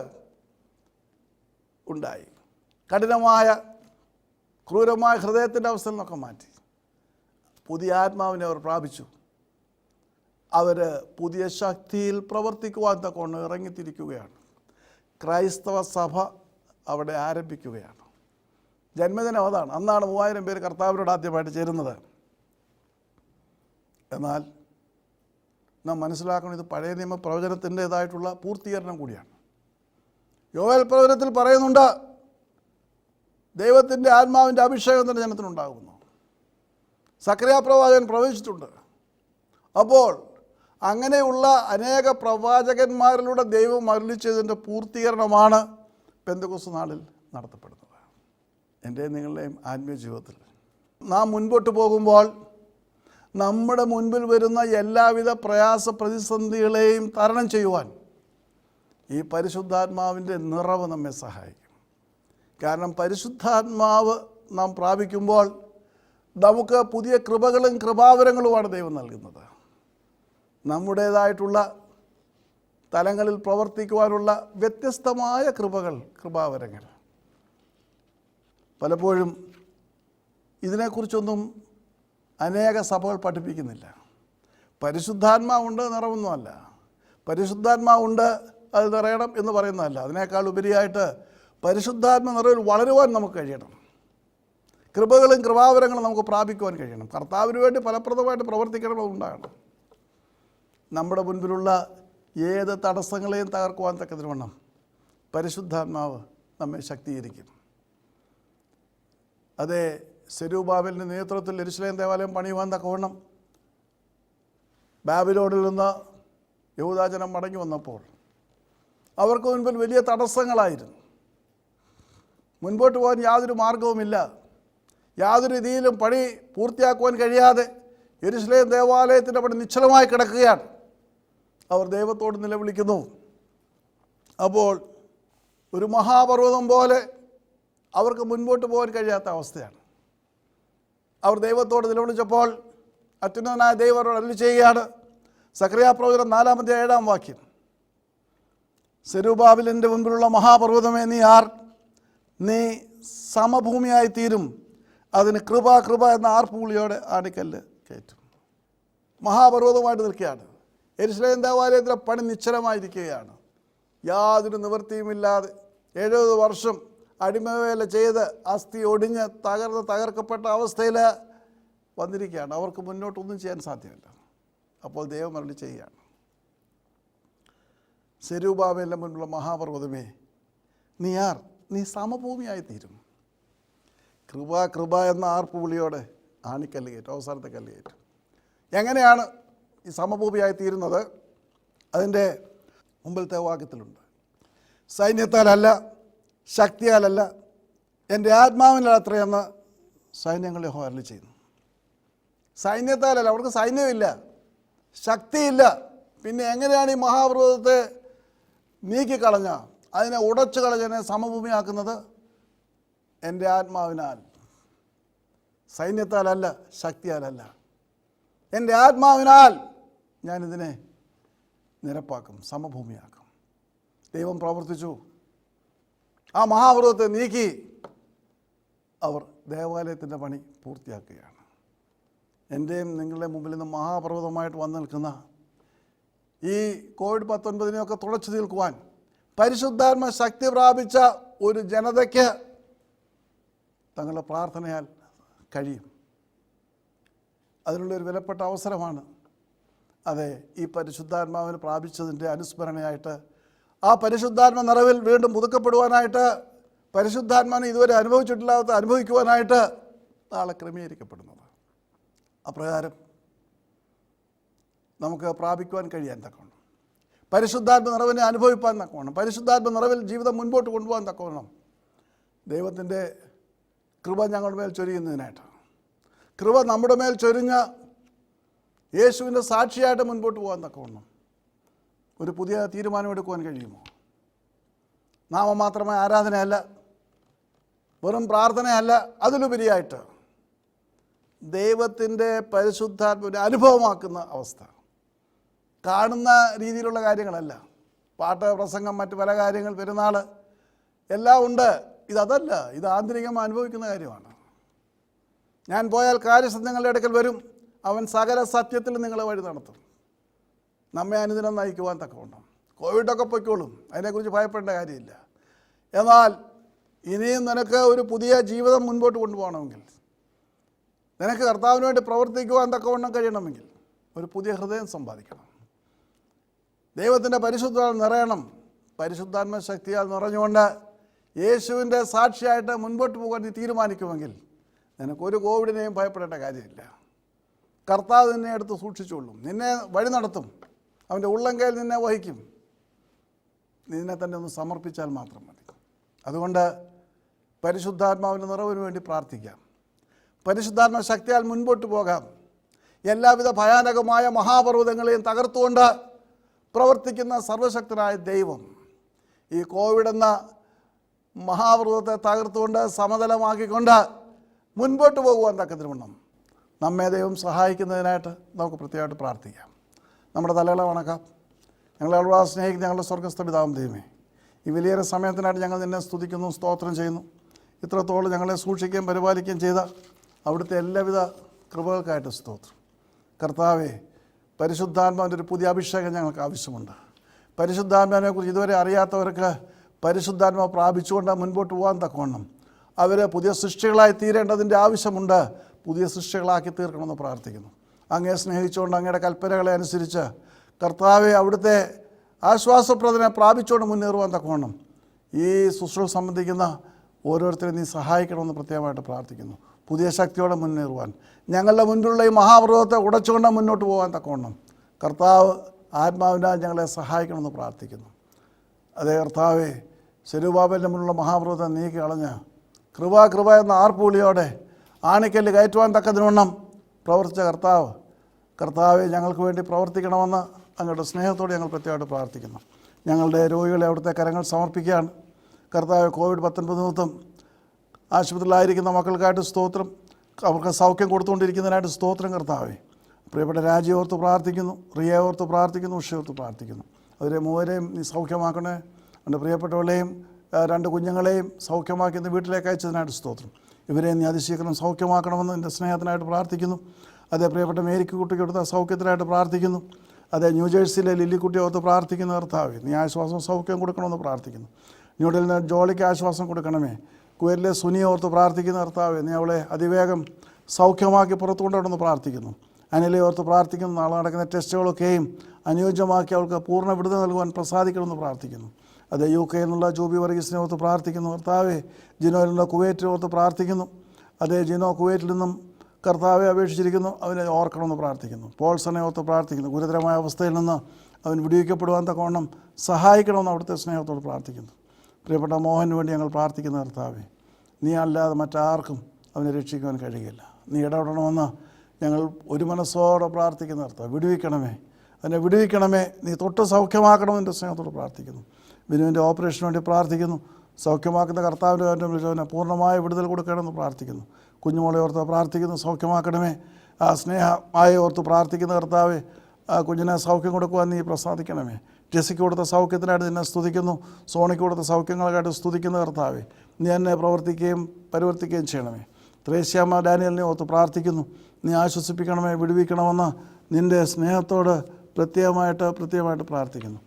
ഉണ്ടായി. കഠിനമായ ക്രൂരമായ ഹൃദയത്തിൻ്റെ അവസ്ഥയിൽ നിന്നൊക്കെ മാറ്റി പുതിയ ആത്മാവിനെ അവർ പ്രാപിച്ചു. അവർ പുതിയ ശക്തിയിൽ പ്രവർത്തിക്കുവാൻ തക്കൊണ്ട് ഇറങ്ങിത്തിരിക്കുകയാണ്. ക്രൈസ്തവ സഭ അവിടെ ആരംഭിക്കുകയാണ്. ജന്മദിനം അതാണ്. അന്നാണ് 3000 പേര് കർത്താവിനോട് ആദ്യമായിട്ട് ചേരുന്നത്. എന്നാൽ നാം മനസ്സിലാക്കണം, ഇത് പഴയ നിയമ പ്രവചനത്തിൻ്റേതായിട്ടുള്ള പൂർത്തീകരണം കൂടിയാണ്. യോവേൽ പ്രവചനത്തിൽ പറയുന്നുണ്ട്, ദൈവത്തിൻ്റെ ആത്മാവിൻ്റെ അഭിഷേകം തന്നെ ജനത്തിനുണ്ടാകുന്നു. സക്കറിയ പ്രവാചകൻ പ്രവചിച്ചിട്ടുണ്ട്. അപ്പോൾ അങ്ങനെയുള്ള അനേക പ്രവാചകന്മാരിലൂടെ ദൈവം അരുളി ചെയ്തതിൻ്റെ പൂർത്തീകരണമാണ് പെന്തക്കോസ്ത് നാളിൽ നടത്തപ്പെടുന്നത്. എൻ്റെ നിങ്ങളുടെയും ആത്മീയ ജീവിതത്തിൽ നാം മുൻപോട്ട് പോകുമ്പോൾ നമ്മുടെ മുൻപിൽ വരുന്ന എല്ലാവിധ പ്രയാസ പ്രതിസന്ധികളെയും തരണം ചെയ്യുവാൻ ഈ പരിശുദ്ധാത്മാവിൻ്റെ നിറവ് നമ്മെ സഹായിക്കും. കാരണം പരിശുദ്ധാത്മാവ് നാം പ്രാപിക്കുമ്പോൾ നമുക്ക് പുതിയ കൃപകളും കൃപാവരങ്ങളുമാണ് ദൈവം നൽകുന്നത്. നമ്മുടേതായിട്ടുള്ള തലങ്ങളിൽ പ്രവർത്തിക്കുവാനുള്ള വ്യത്യസ്തമായ കൃപാവരങ്ങൾ. പലപ്പോഴും ഇതിനെക്കുറിച്ചൊന്നും അനേക സഭകൾ പഠിപ്പിക്കുന്നില്ല. പരിശുദ്ധാത്മാവുണ്ട് നിറവൊന്നുമല്ല, പരിശുദ്ധാത്മാവുണ്ട് അത് നിറയണം എന്ന് പറയുന്നതല്ല. അതിനേക്കാൾ ഉപരിയായിട്ട് പരിശുദ്ധാത്മ നിറവിൽ വളരുവാൻ നമുക്ക് കഴിയണം. കൃപകളും കൃപാവരങ്ങളും നമുക്ക് പ്രാപിക്കുവാൻ കഴിയണം. കർത്താവിന് വേണ്ടി ഫലപ്രദമായിട്ട് പ്രവർത്തിക്കണമെന്നുണ്ടാകണം. നമ്മുടെ മുൻപിലുള്ള ഏത് തടസ്സങ്ങളെയും തകർക്കുവാൻ തക്കതിനുവണ്ണം പരിശുദ്ധാത്മാവ് നമ്മെ ശക്തീകരിക്കും. അതേ സെരൂബാബേലിൻ്റെ നേതൃത്വത്തിൽ യെരൂശലേം ദേവാലയം പണിയുവാൻ തക്കവണ്ണം ബാബിലോണിൽ നിന്ന് യഹൂദാജനം മടങ്ങി വന്നപ്പോൾ അവർക്ക് മുൻപിൽ വലിയ തടസ്സങ്ങളായിരുന്നു. മുൻപോട്ട് പോകാൻ യാതൊരു മാർഗവുമില്ല. യാതൊരു രീതിയിലും പണി പൂർത്തിയാക്കുവാൻ കഴിയാതെ യെരൂശലേം ദേവാലയത്തിൻ്റെ പണി നിശ്ചലമായി കിടക്കുകയാണ്. അവർ ദൈവത്തോട് നിലവിളിക്കുന്നു. അപ്പോൾ ഒരു മഹാപർവ്വതം പോലെ അവർക്ക് മുൻപോട്ട് പോകാൻ കഴിയാത്ത അവസ്ഥയാണ്. അവർ ദൈവത്തോട് നിലവിളിച്ചപ്പോൾ അത്യുന്നതനായ ദൈവം അവരോട് അരുളി ചെയ്യുകയാണ്. സക്കറിയാ പ്രവചനം 4-7 സെരൂബാബേലിൻ്റെ മുൻപിലുള്ള മഹാപർവ്വതമേ നീ ആർ? നീ സമഭൂമിയായി തീരും, അതിന് കൃപ എന്ന ആർപ്പുവിളിയോടെ ആണിക്കല്ല് കയറ്റും. മഹാപർവ്വതമായിട്ട് നിൽക്കുകയാണ്. യെരൂശലേം ദേവാലയത്തിലെ പണി നിശ്ചലമായിരിക്കുകയാണ്. യാതൊരു നിവൃത്തിയുമില്ലാതെ 70 വർഷം അടിമവേല ചെയ്ത് അസ്ഥി ഒടിഞ്ഞ് തകർക്കപ്പെട്ട അവസ്ഥയിൽ വന്നിരിക്കുകയാണ്. അവർക്ക് മുന്നോട്ടൊന്നും ചെയ്യാൻ സാധ്യമല്ല. അപ്പോൾ ദൈവം അരുളി ചെയ്യുകയാണ്, സെരൂബാബേലിൻ്റെ മുൻപിലുള്ള മഹാപർവ്വതമേ നീ ആർ? നീ സമഭൂമിയായി തീരും, കൃപ എന്ന ആർപ്പുവിളിയോടെ ആണിക്കല്ല് കയറ്റും, അവസാനത്തെ കല്ല് കയറ്റും. എങ്ങനെയാണ് ഈ സമഭൂമിയായി തീരുന്നത്? അതിൻ്റെ മുമ്പിലത്തെ വാക്യത്തിലുണ്ട്. സൈന്യത്താലല്ല, ശക്തിയാലല്ല, എൻ്റെ ആത്മാവിനാൽ അത്രയെന്ന് സൈന്യങ്ങളെ അരുളി ചെയ്യുന്നു. സൈന്യത്താലല്ല, അവർക്ക് സൈന്യമില്ല, ശക്തിയില്ല. പിന്നെ എങ്ങനെയാണ് ഈ മഹാപർവ്വതത്തെ നീക്കിക്കളഞ്ഞ, അതിനെ ഉടച്ചു കളഞ്ഞതിനെ സമഭൂമിയാക്കുന്നത്? എൻ്റെ ആത്മാവിനാൽ, സൈന്യത്താലല്ല, ശക്തിയാലല്ല, എൻ്റെ ആത്മാവിനാൽ ഞാനിതിനെ നിരപ്പാക്കും, സമഭൂമിയാക്കും. ദൈവം പ്രവർത്തിച്ചു. ആ മഹാപർവ്വതത്തെ നീക്കി അവർ ദേവാലയത്തിൻ്റെ പണി പൂർത്തിയാക്കുകയാണ്. എൻ്റെയും നിങ്ങളുടെ മുമ്പിൽ നിന്ന് മഹാപർവ്വതമായിട്ട് വന്നു നിൽക്കുന്ന ഈ COVID-19 തുടച്ചു നിൽക്കുവാൻ പരിശുദ്ധാത്മ ശക്തി പ്രാപിച്ച ഒരു ജനതയ്ക്ക് തങ്ങളുടെ പ്രാർത്ഥനയാൽ കഴിയും. അതിനുള്ളൊരു വിലപ്പെട്ട അവസരമാണ്. അതെ, ഈ പരിശുദ്ധാത്മാവിന് പ്രാപിച്ചതിൻ്റെ അനുസ്മരണയായിട്ട് ആ പരിശുദ്ധാത്മ നിറവിൽ വീണ്ടും പുതുക്കപ്പെടുവാനായിട്ട്, പരിശുദ്ധാത്മാവിനെ ഇതുവരെ അനുഭവിച്ചിട്ടില്ലാത്ത അനുഭവിക്കുവാനായിട്ട് നാളെ ക്രമീകരിക്കപ്പെടുന്നത്. അപ്രകാരം നമുക്ക് പ്രാപിക്കുവാൻ കഴിയാൻ തക്കവണ്ണം, പരിശുദ്ധാത്മ നിറവിനെ അനുഭവിപ്പാൻ തക്കവണ്ണം, പരിശുദ്ധാത്മ നിറവിൽ ജീവിതം മുൻപോട്ട് കൊണ്ടുപോകാൻ തക്കവണ്ണം ദൈവത്തിൻ്റെ കൃപ ഞങ്ങളുടെ മേൽ ചൊരിയുന്നതിനായിട്ട്, കൃപ നമ്മുടെ മേൽ ചൊരിഞ്ഞ് യേശുവിൻ്റെ സാക്ഷിയായിട്ട് മുൻപോട്ട് പോകാൻ തക്കവണ്ണം ഒരു പുതിയ തീരുമാനമെടുക്കുവാൻ കഴിയുമോ? നാമമാത്രമായ ആരാധനയല്ല, വെറും പ്രാർത്ഥനയല്ല, അതിലുപരിയായിട്ട് ദൈവത്തിൻ്റെ പരിശുദ്ധാത്മാവിനെ അനുഭവമാക്കുന്ന അവസ്ഥ. കാണുന്ന രീതിയിലുള്ള കാര്യങ്ങളല്ല, പാട്ട്, പ്രസംഗം, മറ്റ് പല കാര്യങ്ങൾ, പെരുന്നാൾ എല്ലാം ഉണ്ട്. ഇതല്ല, ഇത് ആന്തരികമായി അനുഭവിക്കുന്ന കാര്യമാണ്. ഞാൻ പോയാൽ കാര്യസ്ഥൻ നിങ്ങളുടെ അടുക്കൽ വരും, അവൻ സകല സത്യത്തിൽ നിങ്ങളെ വഴി നടത്തും. നമ്മെ അനുദിനം നയിക്കുവാൻ തക്കവണ്ണം. കോവിഡൊക്കെ പൊയ്ക്കോളും, അതിനെക്കുറിച്ച് ഭയപ്പെടേണ്ട കാര്യമില്ല. എന്നാൽ ഇനിയും നിനക്ക് ഒരു പുതിയ ജീവിതം മുൻപോട്ട് കൊണ്ടുപോകണമെങ്കിൽ, നിനക്ക് കർത്താവിന് വേണ്ടി പ്രവർത്തിക്കുവാൻ തക്കവണ്ണം കഴിയണമെങ്കിൽ ഒരു പുതിയ ഹൃദയം സമ്പാദിക്കണം. ദൈവത്തിൻ്റെ പരിശുദ്ധാത്മ നിറയണം. പരിശുദ്ധാത്മ ശക്തിയാൽ നിറഞ്ഞുകൊണ്ട് യേശുവിൻ്റെ സാക്ഷിയായിട്ട് മുൻപോട്ട് പോകാൻ നീ തീരുമാനിക്കുമെങ്കിൽ നിനക്കൊരു കോവിഡിനെയും ഭയപ്പെടേണ്ട കാര്യമില്ല. കർത്താവ് നിന്നെ എടുത്ത് സൂക്ഷിച്ചുകൊള്ളും, നിന്നെ വഴി നടത്തും, അവൻ്റെ ഉള്ളംകൈയിൽ നിന്നെ വഹിക്കും. നിന്നെ തന്നെ ഒന്ന് സമർപ്പിച്ചാൽ മാത്രം മതി. അതുകൊണ്ട് പരിശുദ്ധാത്മാവിൻ്റെ നിറവിന് വേണ്ടി പ്രാർത്ഥിക്കാം. പരിശുദ്ധാത്മ ശക്തിയാൽ മുൻപോട്ട് പോകാം. എല്ലാവിധ ഭയാനകമായ മഹാപർവ്വതങ്ങളെയും തകർത്തുകൊണ്ട് പ്രവർത്തിക്കുന്ന സർവശക്തനായ ദൈവം ഈ കോവിഡ് എന്ന മഹാപർവ്വതത്തെ തകർത്തുകൊണ്ട് സമതലമാക്കിക്കൊണ്ട് മുൻപോട്ട് പോകുവാൻ തക്കതിരുവണ്ണം നമ്മെ ദൈവം സഹായിക്കുന്നതിനായിട്ട് നമുക്ക് പ്രത്യേകമായിട്ട് പ്രാർത്ഥിക്കാം. നമ്മുടെ തലകളെ വണക്കാം. ഞങ്ങളെ ഒരുപാട് സ്നേഹിക്കുന്ന ഞങ്ങളുടെ സ്വർഗ്ഗസ്ഥ പിതാവും ദൈവമേ, ഈ വലിയൊരു സമയത്തിനായിട്ട് ഞങ്ങൾ നിന്നെ സ്തുതിക്കുന്നു, സ്തോത്രം ചെയ്യുന്നു. ഇത്രത്തോളം ഞങ്ങളെ സൂക്ഷിക്കുകയും പരിപാലിക്കുകയും ചെയ്ത അവിടുത്തെ എല്ലാവിധ കൃപകൾക്കായിട്ട് സ്തോത്രം. കർത്താവേ, പരിശുദ്ധാത്മാവിൻ്റെ ഒരു പുതിയ അഭിഷേകം ഞങ്ങൾക്ക് ആവശ്യമുണ്ട്. പരിശുദ്ധാത്മാവിനെക്കുറിച്ച് ഇതുവരെ അറിയാത്തവർക്ക് പരിശുദ്ധാത്മാവ് പ്രാപിച്ചുകൊണ്ട് മുൻപോട്ട് പോകാൻ തക്കവണ്ണം അവർ പുതിയ സൃഷ്ടികളായി തീരേണ്ടതിൻ്റെ ആവശ്യമുണ്ട്. പുതിയ സൃഷ്ടികളാക്കി തീർക്കണമെന്ന് പ്രാർത്ഥിക്കുന്നു. അങ്ങയെ സ്നേഹിച്ചുകൊണ്ട് അങ്ങയുടെ കൽപ്പനകളെ അനുസരിച്ച് കർത്താവെ അവിടുത്തെ ആശ്വാസപ്രദനെ പ്രാപിച്ചുകൊണ്ട് മുന്നേറുവാൻ തക്കവണ്ണം ഈ ശുശ്രൂഷ സംബന്ധിക്കുന്ന ഓരോരുത്തരെയും നീ സഹായിക്കണമെന്ന് പ്രത്യേകമായിട്ട് പ്രാർത്ഥിക്കുന്നു. പുതിയ ശക്തിയോടെ മുന്നേറുവാൻ, ഞങ്ങളുടെ മുൻപിലുള്ള ഈ മഹാപർവ്വതത്തെ ഉടച്ചുകൊണ്ട് മുന്നോട്ട് പോകാൻ തക്കവണ്ണം കർത്താവ് ആത്മാവിനാൽ ഞങ്ങളെ സഹായിക്കണമെന്ന് പ്രാർത്ഥിക്കുന്നു. അതേ കർത്താവെ, ശെരുബാബേലിൻ്റെ മുന്നിലുള്ള മഹാപർവ്വതത്തെ നീക്കി കളഞ്ഞ് കൃപ എന്ന ആർപ്പുവിളിയോടെ ആണിക്കല്ല് കയറ്റുവാൻ തക്കതിനവണ്ണം പ്രവർത്തിച്ച കർത്താവെ ഞങ്ങൾക്ക് വേണ്ടി പ്രവർത്തിക്കണമെന്ന് അങ്ങയുടെ സ്നേഹത്തോടെ ഞങ്ങൾ പ്രത്യേകമായിട്ട് പ്രാർത്ഥിക്കുന്നു. ഞങ്ങളുടെ രോഗികളെ അവിടുത്തെ കരങ്ങൾ സമർപ്പിക്കുകയാണ്. കർത്താവ്, COVID-19 നിമിത്തം ആശുപത്രിയിലായിരിക്കുന്ന മക്കൾക്കായിട്ട് സ്തോത്രം, അവർക്ക് സൗഖ്യം കൊടുത്തുകൊണ്ടിരിക്കുന്നതിനായിട്ട് സ്തോത്രം. കർത്താവെ, പ്രിയപ്പെട്ട രാജ്യം ഓർത്ത് പ്രാർത്ഥിക്കുന്നു, റിയെ ഓർത്ത് പ്രാർത്ഥിക്കുന്നു, ഉഷ ഓർത്ത് പ്രാർത്ഥിക്കുന്നു. അവരെ മൂവരെയും നീ സൗഖ്യമാക്കണേ. എൻ്റെ പ്രിയപ്പെട്ടവളെയും 2 കുഞ്ഞുങ്ങളെയും സൗഖ്യമാക്കി ഇന്ന് വീട്ടിലേക്ക് അയച്ചതിനായിട്ട് സ്തോത്രം. ഇവരെ നീ അതിശീഘ്രം സൗഖ്യമാക്കണമെന്ന് എൻ്റെ സ്നേഹത്തിനായിട്ട് പ്രാർത്ഥിക്കുന്നു. അതേ പ്രിയപ്പെട്ട മേരിക്ക് കുട്ടിക്ക് കൊടുത്ത സൗഖ്യത്തിനായിട്ട് പ്രാർത്ഥിക്കുന്നു. അതേ ന്യൂജേഴ്സിയിലെ ലില്ലിക്കുട്ടിയെ ഓർത്ത് പ്രാർത്ഥിക്കുന്ന കർത്താവേ, നീ ആശ്വാസം സൗഖ്യം കൊടുക്കണമെന്ന് പ്രാർത്ഥിക്കുന്നു. ന്യൂഡൽഹിയിൽ ജോളിക്ക് ആശ്വാസം കൊടുക്കണമേ. കുവൈറ്റിലെ സുനിയെ ഓർത്ത് പ്രാർത്ഥിക്കുന്ന കർത്താവേ, നീ അവളെ അതിവേഗം സൗഖ്യമാക്കി പുറത്തു കൊണ്ടുവരണമെന്ന് പ്രാർത്ഥിക്കുന്നു. അനിലെ ഓർത്ത് പ്രാർത്ഥിക്കുന്നു. നാളെ നടക്കുന്ന ടെസ്റ്റുകളൊക്കെയും അനുയോജ്യമാക്കി അവൾക്ക് പൂർണ്ണ വിടുതൽ നൽകുവാൻ പ്രസാദിക്കണമെന്ന് പ്രാർത്ഥിക്കുന്നു. അതേ UK നിന്നുള്ള ജോബി വർഗീസിനെ ഓർത്ത് പ്രാർത്ഥിക്കുന്നു. കർത്താവെ, ജിനോയിൽ നിന്നുള്ള കുവൈറ്റിനെ ഓർത്ത് പ്രാർത്ഥിക്കുന്നു. അതേ ജിനോ കുവൈറ്റിൽ നിന്നും കർത്താവെ അപേക്ഷിച്ചിരിക്കുന്നു, അവനെ ഓർക്കണമെന്ന് പ്രാർത്ഥിക്കുന്നു. പോൾസനെ ഓർത്ത് പ്രാർത്ഥിക്കുന്നു. ഗുരുതരമായ അവസ്ഥയിൽ നിന്ന് അവൻ വിടുവിക്കപ്പെടുവാൻ തക്കവണ്ണം സഹായിക്കണമെന്ന് അവിടുത്തെ സ്നേഹത്തോട് പ്രാർത്ഥിക്കുന്നു. പ്രിയപ്പെട്ട മോഹന് വേണ്ടി ഞങ്ങൾ പ്രാർത്ഥിക്കുന്ന കർത്താവെ, നീ അല്ലാതെ മറ്റാർക്കും അവനെ രക്ഷിക്കുവാൻ കഴിയില്ല. നീ ഇടപെടണമെന്ന് ഞങ്ങൾ ഒരു മനസ്സോടെ പ്രാർത്ഥിക്കുന്ന കർത്താവ്, വിടുവിക്കണമേ, അവനെ വിടുവിക്കണമേ, നീ തൊട്ട് സൗഖ്യമാക്കണമെന്ന് എൻ്റെ സ്നേഹത്തോട് പ്രാർത്ഥിക്കുന്നു. ബിനുവിൻ്റെ ഓപ്പറേഷന് വേണ്ടി പ്രാർത്ഥിക്കുന്നു. സൗഖ്യമാക്കുന്ന കർത്താവിൻ്റെ പൂർണ്ണമായ വിടുതൽ കൊടുക്കണമെന്ന് പ്രാർത്ഥിക്കുന്നു. കുഞ്ഞുമോളെ ഓർത്ത് പ്രാർത്ഥിക്കുന്നു, സൗഖ്യമാക്കണമേ. ആ സ്നേഹമായ ഓർത്ത് പ്രാർത്ഥിക്കുന്ന കർത്താവെ, ആ കുഞ്ഞിനെ സൗഖ്യം കൊടുക്കുവാൻ നീ പ്രസാദിക്കണമേ. ടെസിക്ക് കൊടുത്ത സൗഖ്യത്തിനായിട്ട് നിന്നെ സ്തുതിക്കുന്നു. സോണിക്ക് കൊടുത്ത സൗഖ്യങ്ങൾക്കായിട്ട് സ്തുതിക്കുന്ന കർത്താവെ, നീ എന്നെ പ്രവർത്തിക്കുകയും പരിവർത്തിക്കുകയും ചെയ്യണമേ. ത്രേസ്യാമ്മ ഡാനിയലിനെ ഓർത്ത് പ്രാർത്ഥിക്കുന്നു. നീ ആശ്വസിപ്പിക്കണമേ, വിടുവിക്കണമെന്ന് നിൻ്റെ സ്നേഹത്തോട് പ്രത്യേകമായിട്ട് പ്രാർത്ഥിക്കുന്നു.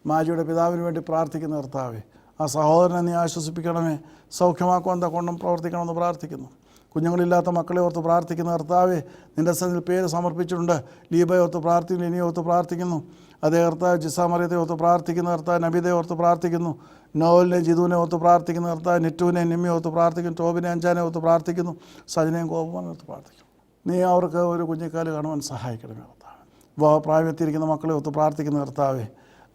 മാജിയുടെ പിതാവിന് വേണ്ടി പ്രാർത്ഥിക്കുന്ന കർത്താവെ, ആ സഹോദരനെ നീ ആശ്വസിപ്പിക്കണമേ, സൗഖ്യമാക്കുവാൻ തക്കവണ്ണം പ്രവർത്തിക്കണമെന്ന് പ്രാർത്ഥിക്കുന്നു. കുഞ്ഞുങ്ങളില്ലാത്ത മക്കളെ ഓർത്ത് പ്രാർത്ഥിക്കുന്ന കർത്താവെ, നിൻ്റെ സന്നിധിയിൽ പേര് സമർപ്പിച്ചിട്ടുണ്ട്. ലീബയെ ഓർത്ത് പ്രാർത്ഥിക്കുന്നു, ഇനിയെ ഓർത്ത് പ്രാർത്ഥിക്കുന്നു. അതേ കർത്താവ്, ജിസാമറിയത്തെ ഓർത്ത് പ്രാർത്ഥിക്കുന്ന കർത്താവ്, നബിതയെ ഓർത്ത് പ്രാർത്ഥിക്കുന്നു. നോവലിനെ ജിതുവിനെ ഓർത്ത് പ്രാർത്ഥിക്കുന്ന കർത്താവ്, നിറ്റുവിനെ നിമ്മിയെ ഓർത്ത് പ്രാർത്ഥിക്കുന്നു. ടോബിനെ അഞ്ചാനെ ഓർത്ത് പ്രാർത്ഥിക്കുന്നു. സജനയും കോപമാനെ ഓർത്ത് പ്രാർത്ഥിക്കുന്നു. നീ അവർക്ക് ഒരു കുഞ്ഞിക്കാല് കാണുവാൻ സഹായിക്കണമേ കർത്താവ്. പ്രായമെത്തിയിരിക്കുന്ന മക്കളെ ഓർത്ത് പ്രാർത്ഥിക്കുന്ന കർത്താവെ,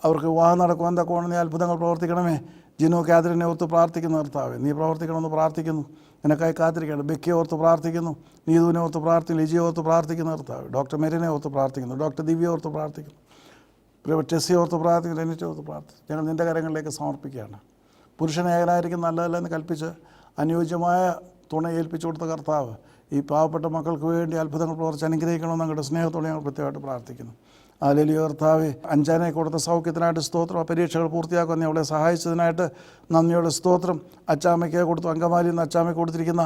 അവർക്ക് വിവാഹം നടക്കുവാൻ തക്കവണ്ണം നീ അത്ഭുതങ്ങൾ പ്രവർത്തിക്കണമേ. ജിനു കാതറിനെ ഓർത്ത് പ്രാർത്ഥിക്കുന്ന കർത്താവെ, നീ പ്രവർത്തിക്കണമെന്ന് പ്രാർത്ഥിക്കുന്നു. നിനക്കായി കാത്തിരിക്കണം. ബെക്കിയെ ഓർത്ത് പ്രാർത്ഥിക്കുന്നു. നീതുവിനെ ഓർത്ത് പ്രാർത്ഥിക്കുന്നു. ലിജിയെ ഓർത്ത് പ്രാർത്ഥിക്കുന്ന കർത്താവ്, ഡോക്ടർ മെരിനെ ഓർത്ത് പ്രാർത്ഥിക്കുന്നു. ഡോക്ടർ ദിവ്യ ഓർത്ത് പ്രാർത്ഥിക്കുന്നു. ടെസ്സിയെ ഓർത്ത് പ്രാർത്ഥിക്കുന്നു. എന്നിട്ട് ഓർത്ത് പ്രാർത്ഥിക്കുന്നു. ഞങ്ങൾ നിൻ്റെ കരങ്ങളിലേക്ക് സമർപ്പിക്കുകയാണ്. പുരുഷൻ ഏകനായിരിക്കും നല്ലതല്ല എന്ന് കൽപ്പിച്ച് അനുയോജ്യമായ തുണ ഏൽപ്പിച്ചു കൊടുത്ത കർത്താവ്, ഈ പാവപ്പെട്ട മക്കൾക്ക് വേണ്ടി അത്ഭുതങ്ങൾ പ്രവർത്തിച്ച് അനുഗ്രഹിക്കണമെന്ന് ഞങ്ങളുടെ സ്നേഹത്തോടെ ഞങ്ങൾ പ്രത്യേകമായിട്ട് പ്രാർത്ഥിക്കുന്നു. ഹല്ലേലൂയ. കർത്താവേ, അഞ്ചാനെ കൊടുത്ത സൗഖ്യത്തിനായിട്ട് സ്തോത്രം. പരീക്ഷകൾ പൂർത്തിയാക്കാൻ നീ അവളെ സഹായിച്ചതിനായിട്ട് നന്ദിയോടെ സ്തോത്രം. അച്ചാമ്മയ്ക്ക് കൊടുത്തു, അങ്കമാലിയിൽ നിന്ന് അച്ചാമ്മയ്ക്ക് കൊടുത്തിരിക്കുന്ന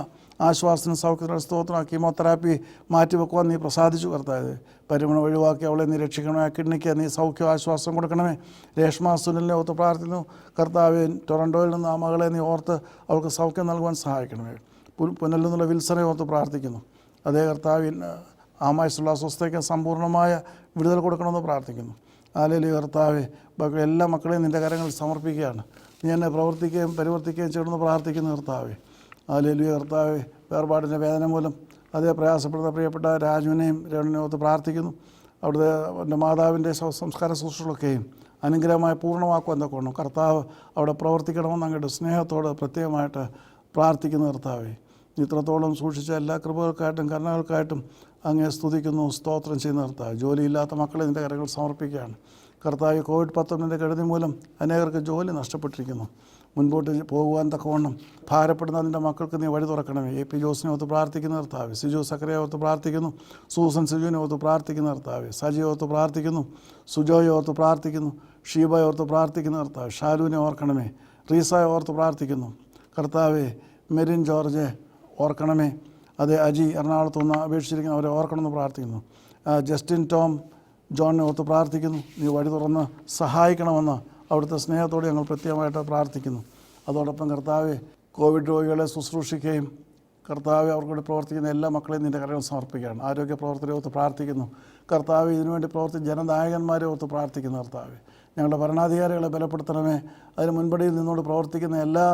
ആശ്വാസത്തിന് സൗഖ്യത്തിനുള്ള സ്തോത്രം. കീമോതെറാപ്പി മാറ്റിവെക്കുവാൻ നീ പ്രസാദിച്ചു കർത്താവേ. പരിമണം ഒഴിവാക്കി അവളെ നീ രക്ഷിക്കണമേ. ആ കിഡ്നിക്ക് നീ സൗഖ്യം ആശ്വാസം കൊടുക്കണമേ. രേഷ്മ സുനിലിനെ ഓർത്ത് പ്രാർത്ഥിക്കുന്നു കർത്താവേ. ടൊറൻറ്റോയിൽ നിന്ന് ആ മകളെ നീ ഓർത്ത് അവൾക്ക് സൗഖ്യം നൽകുവാൻ സഹായിക്കണമേ. പുനലിൽ നിന്നുള്ള വിൽസനെ ഓർത്ത് പ്രാർത്ഥിക്കുന്നു. അതേ കർത്താവിൻ ആമായുള്ള അസ്വസ്ഥയ്ക്ക് സമ്പൂർണ്ണമായ വിടുതൽ കൊടുക്കണമെന്ന് പ്രാർത്ഥിക്കുന്നു. ഹല്ലേലൂയ. കർത്താവേ, എല്ലാ മക്കളെയും നിൻ്റെ കരങ്ങളിൽ സമർപ്പിക്കുകയാണ്. നീ എന്നെ പ്രവർത്തിക്കുകയും പരിവർത്തിക്കുകയും ചെയ്യണമെന്ന് പ്രാർത്ഥിക്കുന്നു കർത്താവേ. ഹല്ലേലൂയ. കർത്താവേ, വേർപാടിൻ്റെ വേദന മൂലം അതേ പ്രയാസപ്പെടുന്ന പ്രിയപ്പെട്ട രാജുവിനെയും രവണിനെയും ഓർത്ത് പ്രാർത്ഥിക്കുന്നു. അവിടുത്തെ എൻ്റെ മാതാവിൻ്റെ സംസ്കാര ശുശ്രൂഷകളൊക്കെയും അനുഗ്രഹമായി പൂർണ്ണമാക്കുവാൻ തക്കവണ്ണം കർത്താവ് അവിടെ പ്രവർത്തിക്കണമെന്ന് അങ്ങയുടെ സ്നേഹത്തോട് പ്രത്യേകമായിട്ട് പ്രാർത്ഥിക്കുന്ന കർത്താവേ. ഇത്രത്തോളം സൂക്ഷിച്ച എല്ലാ കൃപകൾക്കായിട്ടും കരുണകൾക്കായിട്ടും അങ്ങേ സ്തുതിക്കുന്നു, സ്തോത്രം ചെയ്യുന്ന കർത്താവ്. ജോലിയില്ലാത്ത മക്കളെ നിൻ്റെ കരങ്ങൾ സമർപ്പിക്കുകയാണ് കർത്താവ്. കോവിഡ്-19 കെടുതി മൂലം അനേകർക്ക് ജോലി നഷ്ടപ്പെട്ടിരിക്കുന്നു. മുൻപോട്ട് പോകുവാൻ തക്കവണ്ണം ഭാരപ്പെടുന്ന നിൻ്റെ മക്കൾക്ക് നീ വഴി തുറക്കണമേ. AP ജോസിനെ ഓർത്ത് പ്രാർത്ഥിക്കുന്ന കർത്താവ്. സിജു സക്കരയെ ഓർത്ത് പ്രാർത്ഥിക്കുന്നു. സൂസൻ സിജുവിനെ ഓർത്ത് പ്രാർത്ഥിക്കുന്ന കർത്താവ്. സജി ഓർത്ത് പ്രാർത്ഥിക്കുന്നു. സുജോയെ ഓർത്ത് പ്രാർത്ഥിക്കുന്നു. ഷീബയെ ഓർത്ത് പ്രാർത്ഥിക്കുന്ന കർത്താവ്. ഷാലുവിനെ ഓർക്കണമേ. റീസയെ ഓർത്ത് പ്രാർത്ഥിക്കുന്നു കർത്താവെ. മെരിൻ ജോർജെ ഓർക്കണമേ. അതേ അജി എറണാകുളത്ത് നിന്ന് അപേക്ഷിച്ചിരിക്കുന്ന അവരെ ഓർക്കണമെന്ന് പ്രാർത്ഥിക്കുന്നു. ജസ്റ്റിൻ ടോം ജോണിനെ ഓർത്ത് പ്രാർത്ഥിക്കുന്നു. നീ വഴി തുറന്ന് സഹായിക്കണമെന്ന് അവിടുത്തെ സ്നേഹത്തോടെ ഞങ്ങൾ പ്രത്യേകമായിട്ട് പ്രാർത്ഥിക്കുന്നു. അതോടൊപ്പം കർത്താവെ, കോവിഡ് രോഗികളെ ശുശ്രൂഷിക്കുകയും കർത്താവെ അവർക്കൂടി പ്രവർത്തിക്കുന്ന എല്ലാ മക്കളെയും നിൻ്റെ കരങ്ങൾ സമർപ്പിക്കുകയാണ്. ആരോഗ്യ പ്രവർത്തകരെ ഓർത്ത് പ്രാർത്ഥിക്കുന്നു കർത്താവെ. ഇതിനുവേണ്ടി പ്രവർത്തിക്കുന്ന ജനനായകന്മാരെ ഓർത്ത് പ്രാർത്ഥിക്കുന്നു കർത്താവെ. ഞങ്ങളുടെ ഭരണാധികാരികളെ ബലപ്പെടുത്തണമേ. അതിന് മുൻപടിയിൽ നിന്നോട് പ്രവർത്തിക്കുന്ന എല്ലാ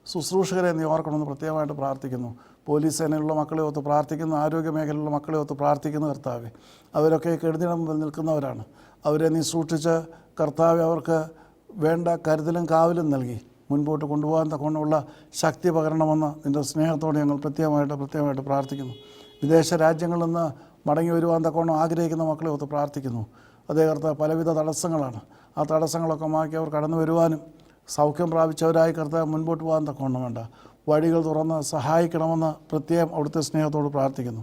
ശുശ്രൂഷകരെ നീ ഓർക്കണമെന്ന് പ്രത്യേകമായിട്ട് പ്രാർത്ഥിക്കുന്നു. പോലീസ് സേനയിലുള്ള മക്കളെ ഒത്ത് പ്രാർത്ഥിക്കുന്നു. ആരോഗ്യ മേഖലയിലുള്ള മക്കളെ ഒത്ത് പ്രാർത്ഥിക്കുന്ന കർത്താവെ. അവരൊക്കെ കെടുതിയുടെ മുമ്പിൽ നിൽക്കുന്നവരാണ്. അവരെ നീ സൂക്ഷിച്ച് കർത്താവെ അവർക്ക് വേണ്ട കരുതലും കാവലും നൽകി മുൻപോട്ട് കൊണ്ടുപോകാൻ തക്കവണ്ണമുള്ള ശക്തി പകരണമെന്ന് നിൻ്റെ സ്നേഹത്തോടെ ഞങ്ങൾ പ്രത്യേകമായിട്ട് പ്രാർത്ഥിക്കുന്നു. വിദേശ രാജ്യങ്ങളിൽ നിന്ന് മടങ്ങി വരുവാൻ തക്കവണ്ണം ആഗ്രഹിക്കുന്ന മക്കളെ ഒത്ത് പ്രാർത്ഥിക്കുന്നു. അതേ കർത്താവ്, പലവിധ തടസ്സങ്ങളാണ്. ആ തടസ്സങ്ങളൊക്കെ മാറ്റി അവർ കടന്നു വരുവാനും സൗഖ്യം പ്രാപിച്ചവരായി കർത്താവ് മുൻപോട്ട് പോകാൻ തക്കവണ്ണം വേണ്ട വഴികൾ തുറന്ന് സഹായിക്കണമെന്ന് പ്രത്യേകം അവിടുത്തെ സ്നേഹത്തോട് പ്രാർത്ഥിക്കുന്നു.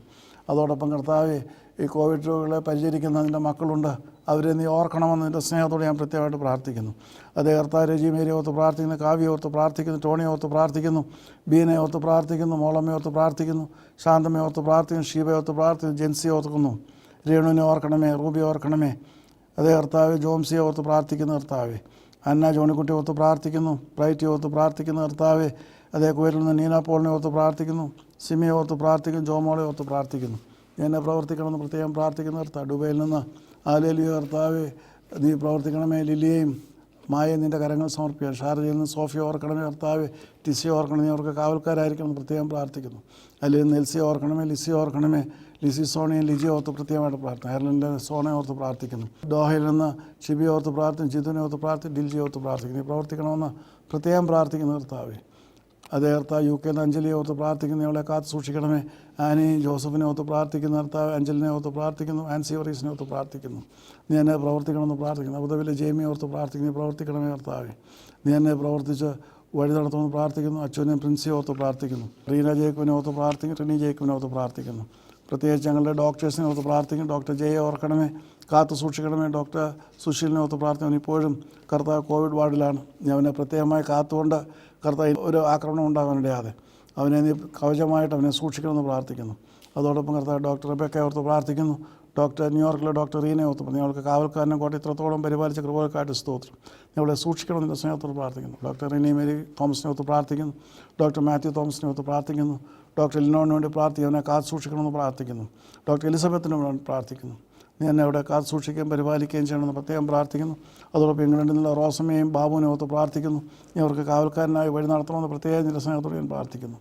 അതോടൊപ്പം കർത്താവെ, ഈ കോവിഡ് രോഗികളെ പരിചരിക്കുന്ന നിൻ്റെ മക്കളുണ്ട്. അവരെ നീ ഓർക്കണമെന്ന് നിൻ്റെ സ്നേഹത്തോട് ഞാൻ പ്രത്യേകമായിട്ട് പ്രാർത്ഥിക്കുന്നു. അതേ കർത്താവ്, രജി മേരി ഓർത്ത് പ്രാർത്ഥിക്കുന്നു. കാവ്യ ഓർത്ത് പ്രാർത്ഥിക്കുന്നു. ടോണി ഓർത്ത് പ്രാർത്ഥിക്കുന്നു. ബീനെ ഓർത്ത് പ്രാർത്ഥിക്കുന്നു. മോളമ്മ ഓർത്ത് പ്രാർത്ഥിക്കുന്നു. ശാന്തമ്മ ഓർത്ത് പ്രാർത്ഥിക്കുന്നു. ഷീബ ഓർത്ത് പ്രാർത്ഥിക്കുന്നു. ജെൻസി ഓർക്കുന്നു. രേണുവിനെ ഓർക്കണമേ. റൂബി ഓർക്കണമേ. അതേ കർത്താവ്, ജോംസിയെ ഓർത്ത് പ്രാർത്ഥിക്കുന്ന കർത്താവെ. അന്ന ജോണിക്കുട്ടി ഓർത്ത് പ്രാർത്ഥിക്കുന്നു. ബ്രൈറ്റി ഓർത്ത് പ്രാർത്ഥിക്കുന്ന കർത്താവെ. അതേ കുവൈറ്റിൽ നിന്ന് നീന പോളിനെ ഓർത്ത് പ്രാർത്ഥിക്കുന്നു. സിമിയെ ഓർത്ത് പ്രാർത്ഥിക്കുന്നു. ജോമോളെ ഓർത്ത് പ്രാർത്ഥിക്കുന്നു. എന്നെ പ്രവർത്തിക്കണമെന്ന് പ്രത്യേകം പ്രാർത്ഥിക്കുന്ന കർത്താവ്. ദുബൈയിൽ നിന്ന് ആലേലിയ കർത്താവെ, നീ പ്രവർത്തിക്കണമേ. ലിലിയെയും മായയും നിൻ്റെ കരങ്ങൾ സമർപ്പിക്കുക. ഷാർജയിൽ നിന്ന് സോഫിയ ഓർക്കണമേ കർത്താവെ. ടിസിയെ ഓർക്കണമേ. അവർക്ക് കാവൽക്കാരായിരിക്കണം പ്രത്യേകം പ്രാർത്ഥിക്കുന്നു. അല്ലെങ്കിൽ നെൽസിയെ ഓർക്കണമേ. ലിസിയെ ഓർക്കണമേ. ലിസി സോണിയും ലിജിയെ ഓർത്ത് പ്രത്യേകമായിട്ട് പ്രാർത്ഥന. അയർലൻഡിലെ സോണയെ ഓർത്ത് പ്രാർത്ഥിക്കുന്നു. ദോഹയിൽ നിന്ന് ഷിബിയെ ഓർത്ത് പ്രാർത്ഥിക്കും. ജിതുവിനെ ഓർത്ത് പ്രാർത്ഥിക്കും. ഡിൽജിയെ ഓർത്ത് പ്രാർത്ഥിക്കുന്നു. നീ പ്രവർത്തിക്കണമെന്ന് പ്രത്യേകം പ്രാർത്ഥിക്കുന്ന കർത്താവെ. അതേ കർത്താവ്, UK അഞ്ജലിയെ ഓർത്ത് പ്രാർത്ഥിക്കുന്നു. അവളെ കാത്ത് സൂക്ഷിക്കണമേ. ആനി ജോസഫിനെ ഓർത്ത് പ്രാർത്ഥിക്കുന്ന കർത്താവ്. അഞ്ജലിനെ ഓർത്ത് പ്രാർത്ഥിക്കുന്നു. ആൻസി വറീസിനെ ഓർത്ത് പ്രാർത്ഥിക്കുന്നു. നീ എന്നെ പ്രവർത്തിക്കണമെന്ന് പ്രാർത്ഥിക്കുന്നു. അബുദാബിയിലെ ജെയ്മിയെ ഓർത്ത് പ്രാർത്ഥിക്കുന്നു. നീ പ്രവർത്തിക്കണമേ കർത്താവെ. നീ എന്നെ പ്രവർത്തിച്ച് വഴി നടത്തുമെന്ന് പ്രാർത്ഥിക്കുന്നു. അച്ഛനെയും പ്രിൻസിയെ ഓർത്ത് പ്രാർത്ഥിക്കുന്നു. റീന ജേക്കുവിനെ ഓർത്ത് പ്രാർത്ഥിക്കുന്നു. റിനി ജേക്കുവിനെ ഓർത്ത് പ്രാർത്ഥിക്കുന്നു. പ്രത്യേകിച്ച് ഞങ്ങളുടെ ഡോക്ടേഴ്സിനെ ഓർത്ത് പ്രാർത്ഥിക്കും. ഡോക്ടർ ജയെ ഓർക്കണമേ. കാത്തു സൂക്ഷിക്കണമേ. ഡോക്ടർ സുശീലിനെ ഓർത്ത് പ്രാർത്ഥിക്കുന്നു. ഇപ്പോഴും കർത്താവ് കോവിഡ് വാർഡിലാണ്. ഞാൻ അവനെ പ്രത്യേകമായി കാത്തുകൊണ്ട് കർത്താവ് ഒരു ആക്രമണം ഉണ്ടാകാനിടയാതെ അവനെ നീ കവചമായിട്ട് അവനെ സൂക്ഷിക്കണമെന്ന് പ്രാർത്ഥിക്കുന്നു. അതോടൊപ്പം കർത്താവ്, ഡോക്ടർ റെബേക്കയെ ഓർത്ത് പ്രാർത്ഥിക്കുന്നു. ഡോക്ടർ ന്യൂയോർക്കിലെ ഡോക്ടർ റീനയെ ഓർത്ത് പറഞ്ഞു. അവൾക്ക് കാവൽക്കാരനെ കോട്ടെ ഇത്രത്തോളം പരിപാലിച്ച കൃപകൾക്കായിട്ട് സ്തോത്രം. നീ അവളെ സൂക്ഷിക്കണമെന്ന് സ്നേഹത്തോട് പ്രാർത്ഥിക്കുന്നു. ഡോക്ടർ റിനി മേരി തോമസിനെ ഓർത്ത് പ്രാർത്ഥിക്കുന്നു. ഡോക്ടർ മാത്യു തോമസിനെ ഓർത്ത് പ്രാർത്ഥിക്കുന്നു. ഡോക്ടർ ലിനോണിന് വേണ്ടി പ്രാർത്ഥിക്കും. അവനെ കാത്ത് സൂക്ഷിക്കണമെന്ന് പ്രാർത്ഥിക്കുന്നു. ഡോക്ടർ എലിസബത്തിനു വേണ്ടി പ്രാർത്ഥിക്കുന്നു. നീ എന്നെ അവിടെ കാത്ത് സൂക്ഷിക്കുകയും പരിപാലിക്കുകയും ചെയ്യണമെന്ന് പ്രത്യേകം പ്രാർത്ഥിക്കുന്നു. അതോടൊപ്പം ഇംഗ്ലണ്ടിൽ നിന്നുള്ള റോസമ്മയും ബാബുവിനെ ഓർത്ത് പ്രാർത്ഥിക്കുന്നു. നീ അവർക്ക് കാവൽക്കാരനായി വഴി നടത്തണമെന്ന് പ്രത്യേകം നിന്റെ സ്നേഹത്തോടെ ഞാൻ പ്രാർത്ഥിക്കുന്നു.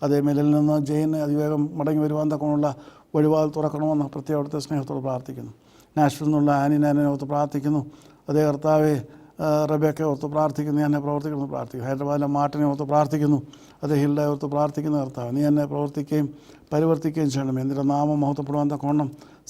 അതേ മെലിൽ നിന്ന് ജയിന് അതിവേഗം മടങ്ങി വരുവാൻ തക്കമുള്ള വഴിവാൽ തുറക്കണമെന്ന് പ്രത്യേകം അവിടുത്തെ സ്നേഹത്തോട് പ്രാർത്ഥിക്കുന്നു. നാഷ്വിൽ നിന്നുള്ള ആനിനെ ഓർത്ത് പ്രാർത്ഥിക്കുന്നു. അതേ കർത്താവെ, റബേക്കയെ ഓർത്ത് പ്രാർത്ഥിക്കുന്നു. നീ എന്നെ പ്രവർത്തിക്കണമെന്ന് പ്രാർത്ഥിക്കുന്നു. ഹൈദരാബാദിലെ മാട്ടിനെ ഓർത്ത് പ്രാർത്ഥിക്കുന്നു. അതേ ഹിൽഡയെ ഓർത്ത് പ്രാർത്ഥിക്കുന്ന കർത്താവ്. നീ എന്നെ പ്രവർത്തിക്കുകയും പരിവർത്തിക്കുകയും ചെയ്യണം. എന്തിൻ്റെ നാമം മഹത്വപ്പെടുവാൻ തക്കവണ്ണം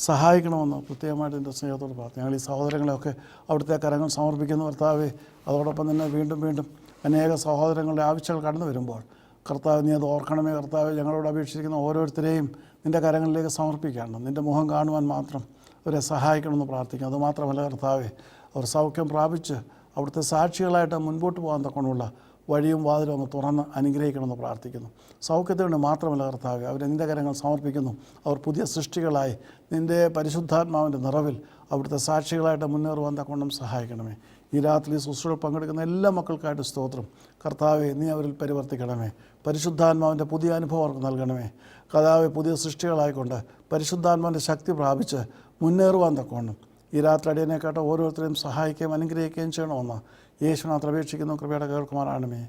സഹായിക്കണമെന്ന് പ്രത്യേകമായിട്ട് എൻ്റെ സ്നേഹത്തോട് പ്രാർത്ഥന. ഞങ്ങൾ ഈ സഹോദരങ്ങളെയൊക്കെ അവിടുത്തെ കരങ്ങൾ സമർപ്പിക്കുന്ന കർത്താവെ. അതോടൊപ്പം തന്നെ വീണ്ടും അനേക സഹോദരങ്ങളുടെ ആവശ്യങ്ങൾ കടന്നു വരുമ്പോൾ കർത്താവ്, നീ അത് ഓർക്കണമേ കർത്താവ്. ഞങ്ങളോട് അപേക്ഷിച്ചിരിക്കുന്ന ഓരോരുത്തരെയും നിൻ്റെ കരങ്ങളിലേക്ക് സമർപ്പിക്കുകയാണ്. നിൻ്റെ മുഖം കാണുവാൻ മാത്രം അവരെ സഹായിക്കണമെന്ന് പ്രാർത്ഥിക്കുന്നു. അതുമാത്രമല്ല കർത്താവെ, അവർ സൗഖ്യം പ്രാപിച്ച് അവിടുത്തെ സാക്ഷികളായിട്ട് മുൻപോട്ട് പോകാൻ തക്കമുള്ള വഴിയും വാതിലും ഒന്ന് തുറന്ന് അനുഗ്രഹിക്കണമെന്ന് പ്രാർത്ഥിക്കുന്നു. സൗഖ്യത്തിന് വേണ്ടി മാത്രമല്ല കർത്താവെ, അവരെ നിൻ്റെ കരങ്ങൾ സമർപ്പിക്കുന്നു. അവർ പുതിയ സൃഷ്ടികളായി നിൻ്റെ പരിശുദ്ധാത്മാവിൻ്റെ നിറവിൽ അവിടുത്തെ സാക്ഷികളായിട്ട് മുന്നേറുവാൻ തക്കവണ്ണം സഹായിക്കണമേ. ഈ രാത്രി ശുശ്രൂഷ പങ്കെടുക്കുന്ന എല്ലാ മക്കൾക്കായിട്ട് സ്തോത്രം. കർത്താവെ, നീ അവരിൽ പരിവർത്തിക്കണമേ. പരിശുദ്ധാത്മാവിൻ്റെ പുതിയ അനുഭവം അവർക്ക് നൽകണമേ. കർത്താവെ, പുതിയ സൃഷ്ടികളായിക്കൊണ്ട് പരിശുദ്ധാത്മാവിൻ്റെ ശക്തി പ്രാപിച്ച് മുന്നേറുവാൻ തക്കവണ്ണം ഈ രാത്രി അടിയനെക്കാട്ട് ഓരോരുത്തരെയും സഹായിക്കുകയും അനുഗ്രഹിക്കുകയും ചെയ്യണമെന്ന് യേശുനാഥ് അപേക്ഷിക്കുന്നു. കൃപയുടെ കേൾക്കുമാറാണമേ.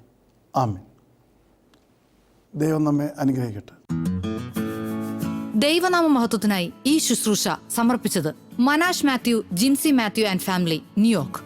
ആമേൻ. ദൈവം നമ്മെ അനുഗ്രഹിക്കട്ടെ. ദൈവനാമ മഹത്വത്തിനായി ഈ ശുശ്രൂഷ സമർപ്പിച്ചത് Manash Mathew, Jincy Mathew and family, New York.